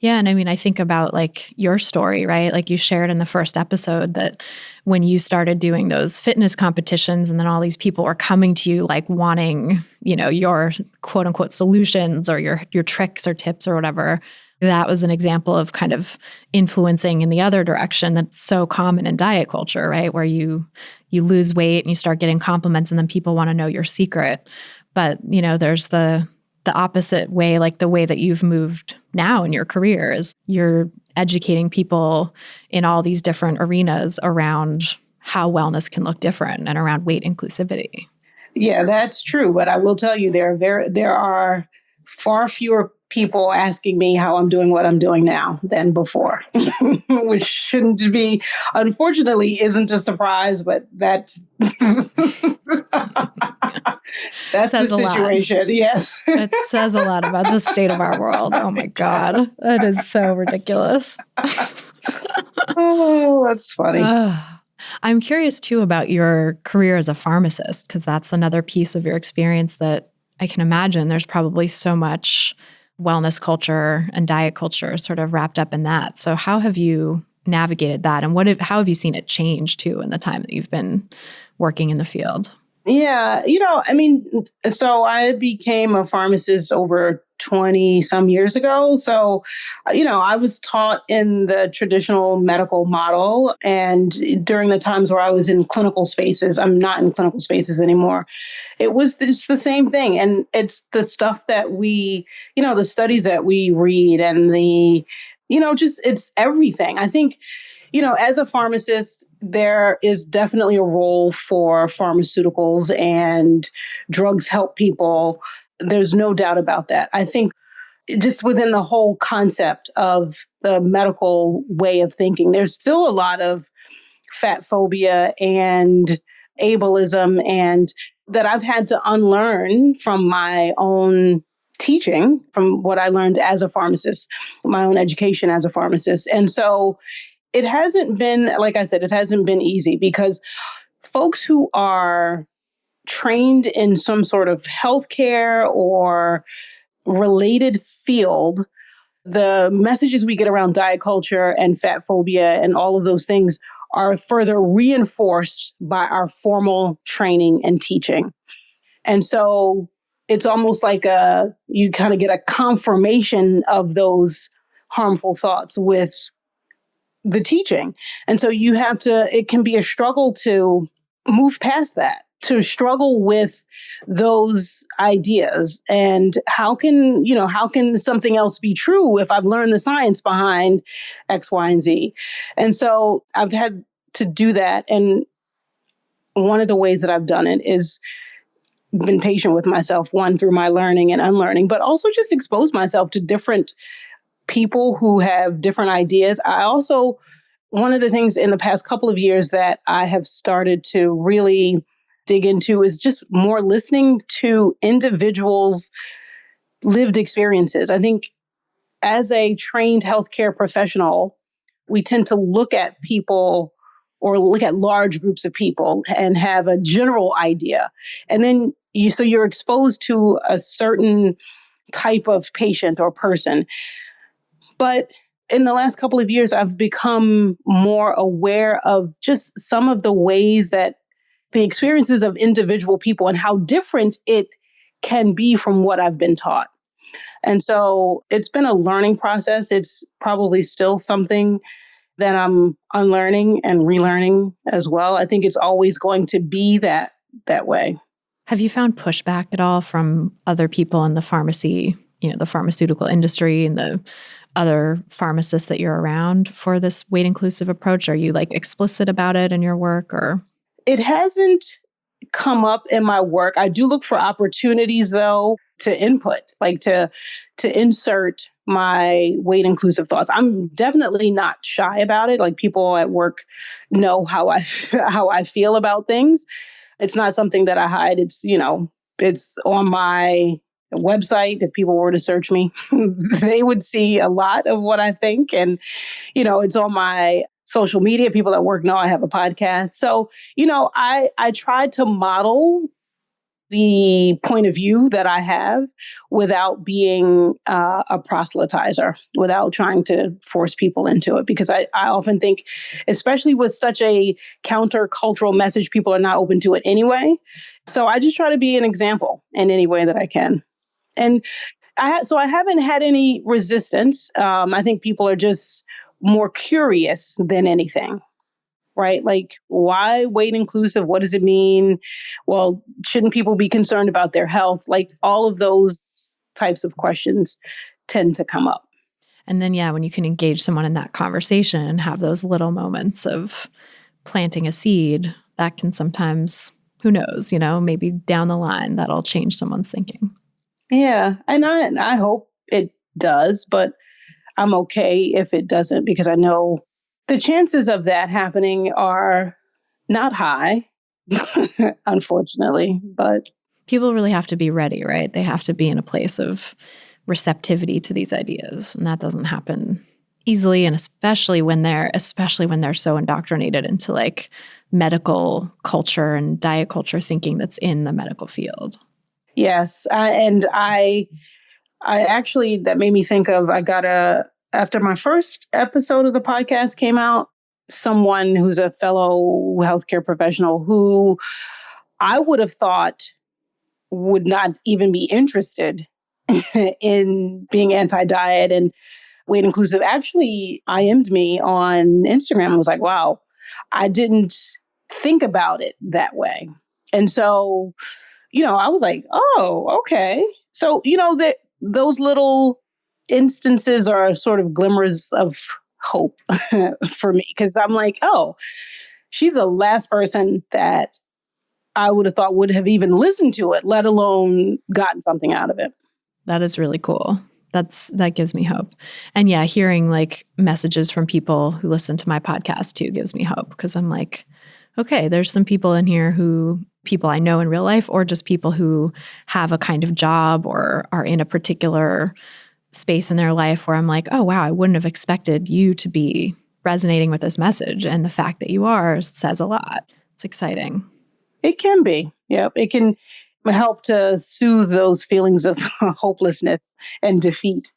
Yeah. And I mean, I think about like your story, right? Like you shared in the first episode that when you started doing those fitness competitions and then all these people were coming to you like wanting, your quote unquote solutions or your tricks or tips or whatever. That was an example of kind of influencing in the other direction that's so common in diet culture, right? Where you lose weight and you start getting compliments and then people want to know your secret. But, there's the opposite way, like the way that you've moved now in your career is you're educating people in all these different arenas around how wellness can look different and around weight inclusivity. Yeah, that's true. But I will tell you, there are far fewer people asking me how I'm doing what I'm doing now than before, which shouldn't be, unfortunately, isn't a surprise, but that's that's the situation. Yes. It says a lot about the state of our world. Oh my God. That is so ridiculous. Oh, that's funny. I'm curious too about your career as a pharmacist, because that's another piece of your experience that I can imagine there's probably so much wellness culture and diet culture sort of wrapped up in that. So how have you navigated that? And how have you seen it change too in the time that you've been working in the field? Yeah, so I became a pharmacist over 20 some years ago. So, I was taught in the traditional medical model. And during the times where I was in clinical spaces, I'm not in clinical spaces anymore. It's the same thing. And it's the stuff that the studies that we read and it's everything. I think, as a pharmacist, there is definitely a role for pharmaceuticals and drugs help people. There's no doubt about that. I think just within the whole concept of the medical way of thinking, there's still a lot of fat phobia and ableism and that I've had to unlearn from my own teaching, from what I learned as a pharmacist, my own education as a pharmacist. And so it hasn't been, like I said, it hasn't been easy because folks who are trained in some sort of healthcare or related field, the messages we get around diet culture and fat phobia and all of those things are further reinforced by our formal training and teaching. And so it's almost like you kind of get a confirmation of those harmful thoughts with the teaching. And so it can be a struggle to move past that, to struggle with those ideas. And how can something else be true if I've learned the science behind X, Y, and Z? And so I've had to do that. And one of the ways that I've done it is been patient with myself, one, through my learning and unlearning, but also just expose myself to different people who have different ideas. One of the things in the past couple of years that I have started to really dig into is just more listening to individuals' lived experiences. I think as a trained healthcare professional, we tend to look at people or look at large groups of people and have a general idea. And then you're exposed to a certain type of patient or person. But in the last couple of years, I've become more aware of just some of the ways that the experiences of individual people and how different it can be from what I've been taught. And so it's been a learning process. It's probably still something that I'm unlearning and relearning as well. I think it's always going to be that way. Have you found pushback at all from other people in the pharmacy, the pharmaceutical industry and the other pharmacists that you're around for this weight inclusive approach? Are you like explicit about it in your work or? It hasn't come up in my work. I do look for opportunities though to input, like to insert my weight inclusive thoughts. I'm definitely not shy about it. Like people at work know how I feel about things. It's not something that I hide. It's on my website. If people were to search me, they would see a lot of what I think. And, it's on my social media. People at work know I have a podcast. So, I tried to model the point of view that I have without being a proselytizer, without trying to force people into it. Because I often think, especially with such a countercultural message, people are not open to it anyway. So I just try to be an example in any way that I can. And I haven't had any resistance. I think people are just more curious than anything. Right? Like, why weight inclusive? What does it mean? Well, shouldn't people be concerned about their health? Like all of those types of questions tend to come up. And then, when you can engage someone in that conversation and have those little moments of planting a seed, that can sometimes, who knows, maybe down the line, that'll change someone's thinking. Yeah. And I hope it does, but I'm okay if it doesn't, because I know the chances of that happening are not high, unfortunately, but people really have to be ready, right? They have to be in a place of receptivity to these ideas, and that doesn't happen easily. And especially when they're so indoctrinated into like medical culture and diet culture thinking that's in the medical field. Yes, I actually, that made me think of, after my first episode of the podcast came out, someone who's a fellow healthcare professional who I would have thought would not even be interested in being anti-diet and weight inclusive actually IM'd me on Instagram and was like, wow, I didn't think about it that way. And so, I was like, oh, okay. So, that those little instances are sort of glimmers of hope for me, because I'm like, oh, she's the last person that I would have thought would have even listened to it, let alone gotten something out of it. That is really cool. That gives me hope. And hearing like messages from people who listen to my podcast too gives me hope, because I'm like, okay, there's some people in here people I know in real life, or just people who have a kind of job or are in a particular space in their life where I'm like, oh, wow, I wouldn't have expected you to be resonating with this message. And the fact that you are says a lot. It's exciting. It can be. Yep. It can help to soothe those feelings of hopelessness and defeat.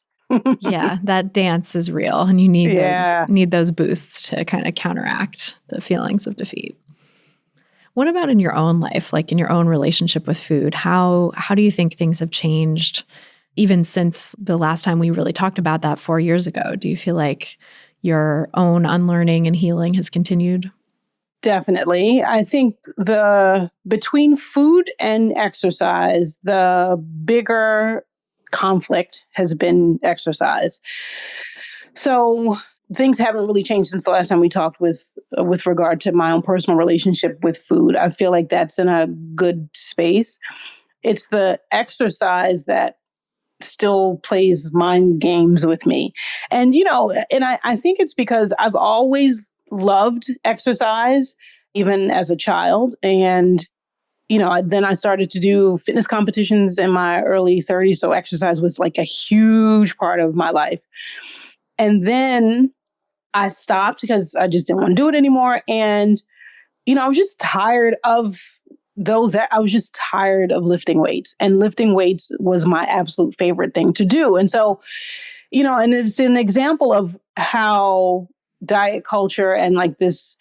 Yeah, that dance is real, and you need those boosts to kind of counteract the feelings of defeat. What about in your own life, like in your own relationship with food? How do you think things have changed even since the last time we really talked about that 4 years ago? Do you feel like your own unlearning and healing has continued? Definitely. I think between food and exercise, the bigger conflict has been exercise. So things haven't really changed since the last time we talked with regard to my own personal relationship with food. I feel like that's in a good space. It's the exercise that still plays mind games with me. And, I think it's because I've always loved exercise, even as a child. And then I started to do fitness competitions in my early 30s. So exercise was like a huge part of my life. And then I stopped because I just didn't want to do it anymore. And, I was just tired of I was just tired of lifting weights, and lifting weights was my absolute favorite thing to do. And so, and it's an example of how diet culture and like this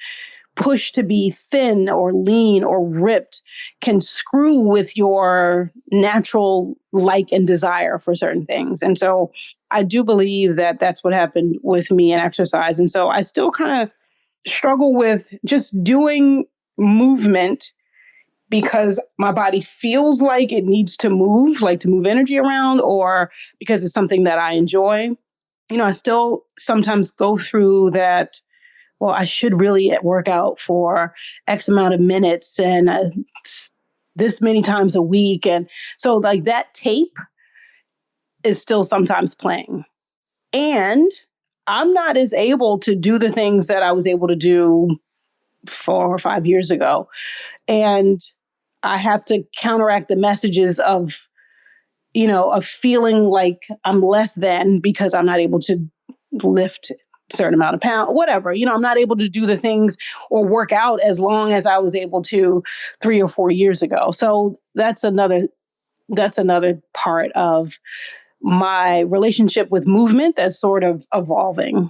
push to be thin or lean or ripped can screw with your natural like and desire for certain things. And so I do believe that that's what happened with me in exercise. And so I still kind of struggle with just doing movement because my body feels like it needs to move, like to move energy around, or because it's something that I enjoy. I still sometimes go through that. Well, I should really work out for X amount of minutes and this many times a week. And so like that tape is still sometimes playing. And I'm not as able to do the things that I was able to do 4 or 5 years ago. And I have to counteract the messages of feeling like I'm less than because I'm not able to lift a certain amount of pounds, whatever. I'm not able to do the things or work out as long as I was able to 3 or 4 years ago. So that's another part of my relationship with movement that's sort of evolving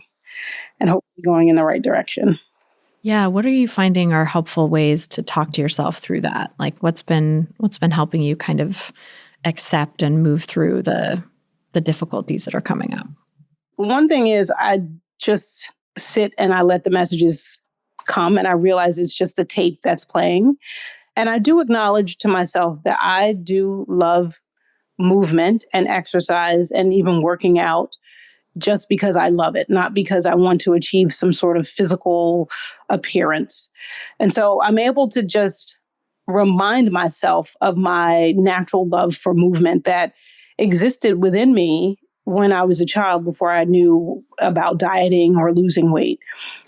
and hopefully going in the right direction. Yeah. What are you finding are helpful ways to talk to yourself through that? Like what's been helping you kind of accept and move through the difficulties that are coming up? One thing is I just sit and I let the messages come, and I realize it's just a tape that's playing. And I do acknowledge to myself that I do love movement and exercise and even working out just because I love it, not because I want to achieve some sort of physical appearance. And so I'm able to just remind myself of my natural love for movement that existed within me when I was a child before I knew about dieting or losing weight.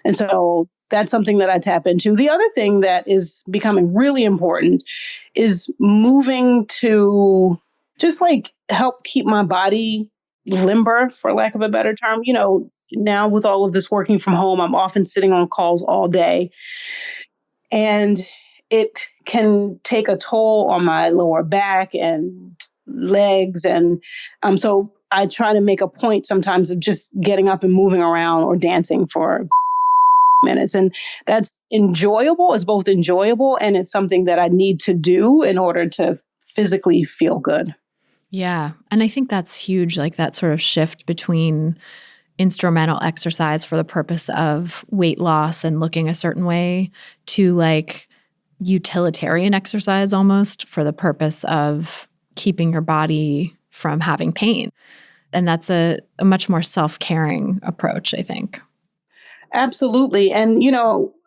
And so that's something that I tap into. The other thing that is becoming really important is moving to just like help keep my body limber, for lack of a better term. Now with all of this working from home, I'm often sitting on calls all day, and it can take a toll on my lower back and legs. And so I try to make a point sometimes of just getting up and moving around or dancing for minutes. And that's enjoyable. It's both enjoyable and it's something that I need to do in order to physically feel good. Yeah. And I think that's huge, like that sort of shift between instrumental exercise for the purpose of weight loss and looking a certain way to like utilitarian exercise almost for the purpose of keeping your body from having pain. And that's a much more self-caring approach, I think. Absolutely. And,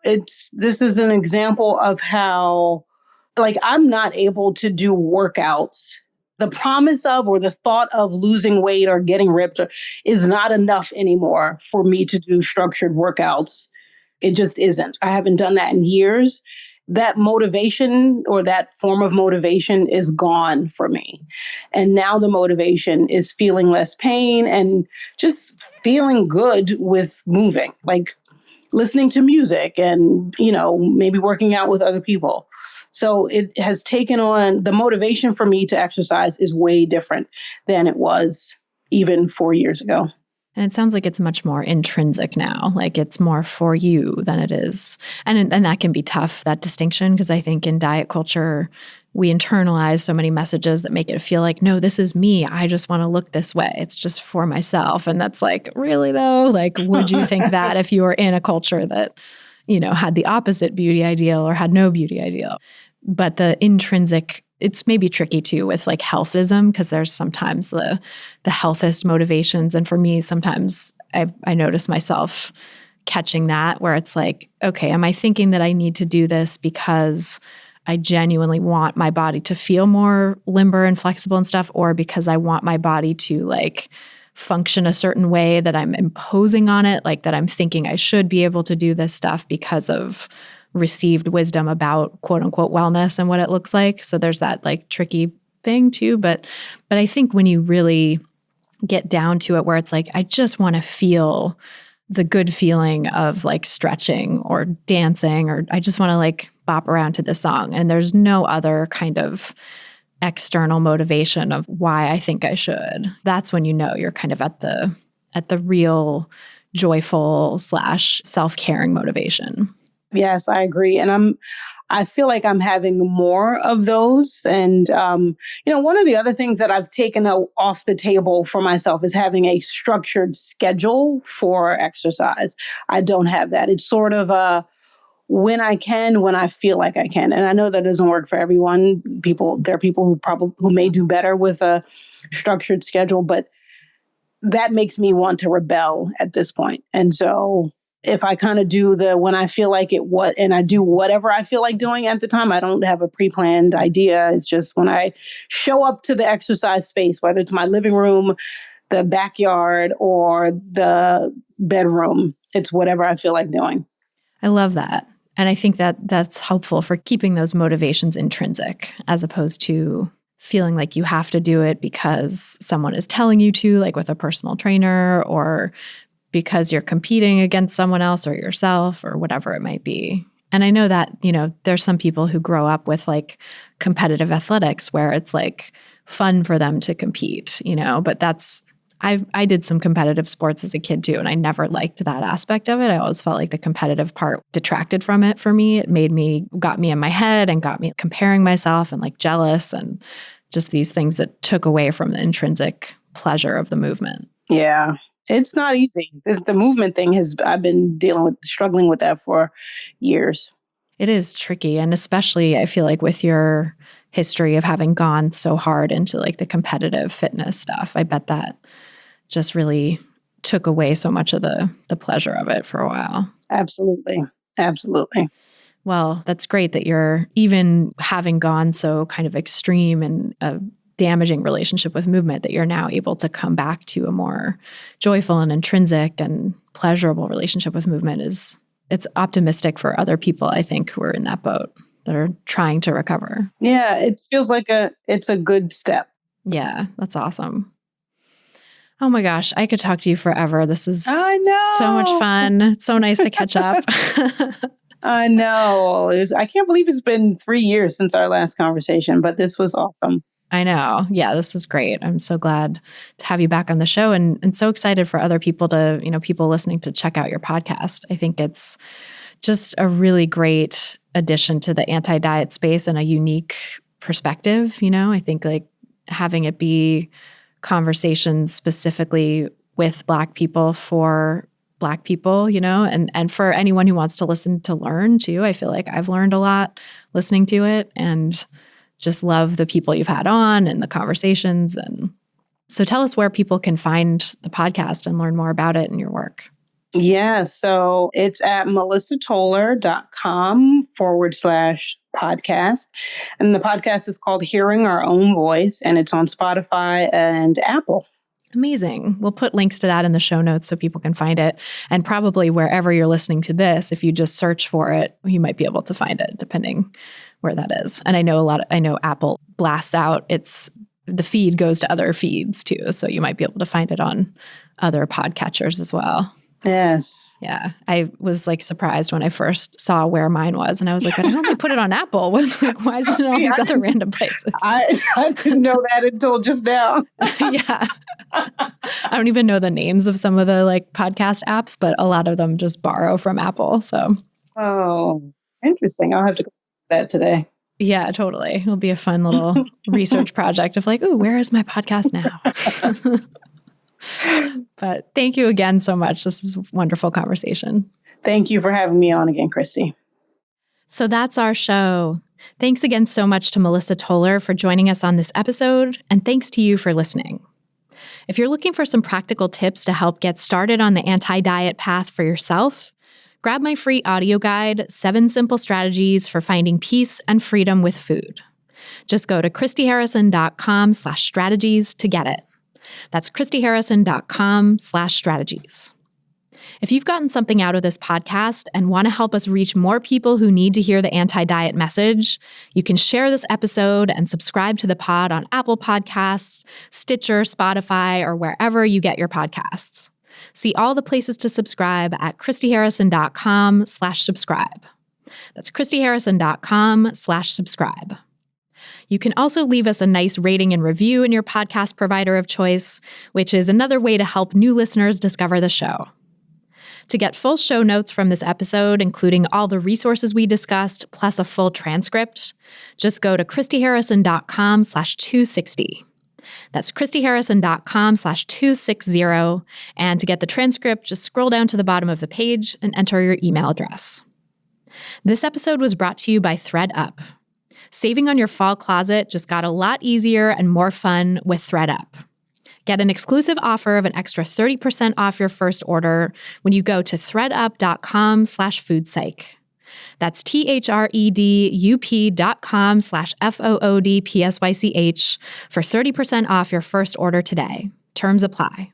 this is an example of how, like, I'm not able to do workouts. The promise of or the thought of losing weight or getting ripped is not enough anymore for me to do structured workouts. It just isn't. I haven't done that in years. That motivation or that form of motivation is gone for me. And now the motivation is feeling less pain and just feeling good with moving, like listening to music and, maybe working out with other people. So it has taken on the motivation for me to exercise is way different than it was even 4 years ago. And it sounds like it's much more intrinsic now, like it's more for you than it is. And that can be tough, that distinction, because I think in diet culture, we internalize so many messages that make it feel like, no, this is me. I just want to look this way. It's just for myself. And that's like, really though? Like, would you think that if you were in a culture that, had the opposite beauty ideal or had no beauty ideal? But the intrinsic, it's maybe tricky too with like healthism, because there's sometimes the healthist motivations. And for me, sometimes I notice myself catching that where it's like, okay, am I thinking that I need to do this because I genuinely want my body to feel more limber and flexible and stuff, or because I want my body to like function a certain way that I'm imposing on it, like that I'm thinking I should be able to do this stuff because of received wisdom about quote unquote wellness and what it looks like. So there's that like tricky thing too. But I think when you really get down to it where it's like, I just want to feel the good feeling of like stretching or dancing, or I just want to like bop around to this song. And there's no other kind of external motivation of why I think I should. That's when you know you're kind of at the real joyful / self-caring motivation. Yes, I agree. And I feel like I'm having more of those. And, one of the other things that I've taken off the table for myself is having a structured schedule for exercise. I don't have that. It's sort of when I can, when I feel like I can. And I know that doesn't work for everyone. There are people who may do better with a structured schedule, but that makes me want to rebel at this point. And so if I kind of do when I feel like it, and I do whatever I feel like doing at the time, I don't have a pre-planned idea. It's just when I show up to the exercise space, whether it's my living room, the backyard, or the bedroom, it's whatever I feel like doing. I love that. And I think that that's helpful for keeping those motivations intrinsic, as opposed to feeling like you have to do it because someone is telling you to, like with a personal trainer, or because you're competing against someone else or yourself or whatever it might be. And I know that, there's some people who grow up with like competitive athletics where it's like fun for them to compete, but I did some competitive sports as a kid too, and I never liked that aspect of it. I always felt like the competitive part detracted from it for me. It got me in my head and got me comparing myself and like jealous and just these things that took away from the intrinsic pleasure of the movement. Yeah. It's not easy. The movement thing I've been struggling with that for years. It is tricky. And especially I feel like with your history of having gone so hard into like the competitive fitness stuff, I bet that just really took away so much of the pleasure of it for a while. Absolutely. Absolutely. Well, that's great that you're even having gone so kind of extreme and damaging relationship with movement, that you're now able to come back to a more joyful and intrinsic and pleasurable relationship with movement. It's optimistic for other people, I think, who are in that boat that are trying to recover. Yeah, it feels like it's a good step. Yeah, that's awesome. Oh my gosh, I could talk to you forever. This is I know. So much fun. It's so nice to catch up. I know. I can't believe it's been 3 years since our last conversation, but this was awesome. I know. Yeah, this was great. I'm so glad to have you back on the show, and so excited for other people people listening to check out your podcast. I think it's just a really great addition to the anti-diet space and a unique perspective. I think like having it be conversations specifically with Black people for Black people, and for anyone who wants to listen to learn too. I feel like I've learned a lot listening to it, and just love the people you've had on and the conversations. And so tell us where people can find the podcast and learn more about it and your work. Yeah, so it's at melissatoler.com/podcast. And the podcast is called Hearing Our Own Voice, and it's on Spotify and Apple. Amazing. We'll put links to that in the show notes so people can find it. And probably wherever you're listening to this, if you just search for it, you might be able to find it depending where that is. And I know Apple blasts out the feed goes to other feeds too. So you might be able to find it on other podcatchers as well. Yes. Yeah. I was like surprised when I first saw where mine was. And I was like, I don't put it on Apple. Why is it in all these other random places? I didn't know that until just now. Yeah. I don't even know the names of some of the like podcast apps, but a lot of them just borrow from Apple. So. Oh, interesting. I'll have to go that today. Yeah, totally. It'll be a fun little research project of like, ooh, where is my podcast now? But thank you again so much. This is a wonderful conversation. Thank you for having me on again, Christy. So that's our show. Thanks again so much to Melissa Toler for joining us on this episode, and thanks to you for listening. If you're looking for some practical tips to help get started on the anti-diet path for yourself, grab my free audio guide, 7 Simple Strategies for Finding Peace and Freedom with Food. Just go to christyharrison.com/strategies to get it. That's christyharrison.com/strategies. If you've gotten something out of this podcast and want to help us reach more people who need to hear the anti-diet message, you can share this episode and subscribe to the pod on Apple Podcasts, Stitcher, Spotify, or wherever you get your podcasts. See all the places to subscribe at christyharrison.com/subscribe. That's christyharrison.com/subscribe. You can also leave us a nice rating and review in your podcast provider of choice, which is another way to help new listeners discover the show. To get full show notes from this episode, including all the resources we discussed, plus a full transcript, just go to christyharrison.com/260. That's christyharrison.com/260. And to get the transcript, just scroll down to the bottom of the page and enter your email address. This episode was brought to you by ThreadUp. Saving on your fall closet just got a lot easier and more fun with ThreadUp. Get an exclusive offer of an extra 30% off your first order when you go to threadup.com/foodpsych. That's threadup.com/foodpsych for 30% off your first order today. Terms apply.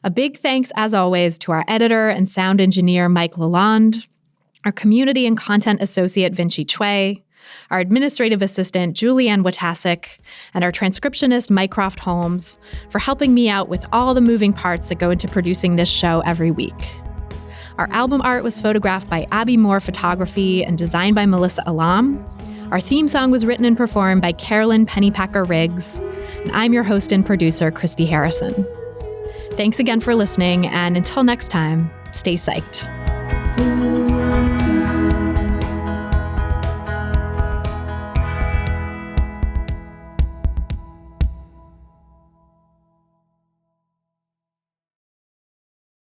A big thanks, as always, to our editor and sound engineer, Mike Lalonde, our community and content associate, Vinci Chue, our administrative assistant, Julianne Watasik, and our transcriptionist, Mycroft Holmes, for helping me out with all the moving parts that go into producing this show every week. Our album art was photographed by Abby Moore Photography and designed by Melissa Alam. Our theme song was written and performed by Carolyn Pennypacker Riggs. And I'm your host and producer, Christy Harrison. Thanks again for listening, and until next time, stay psyched.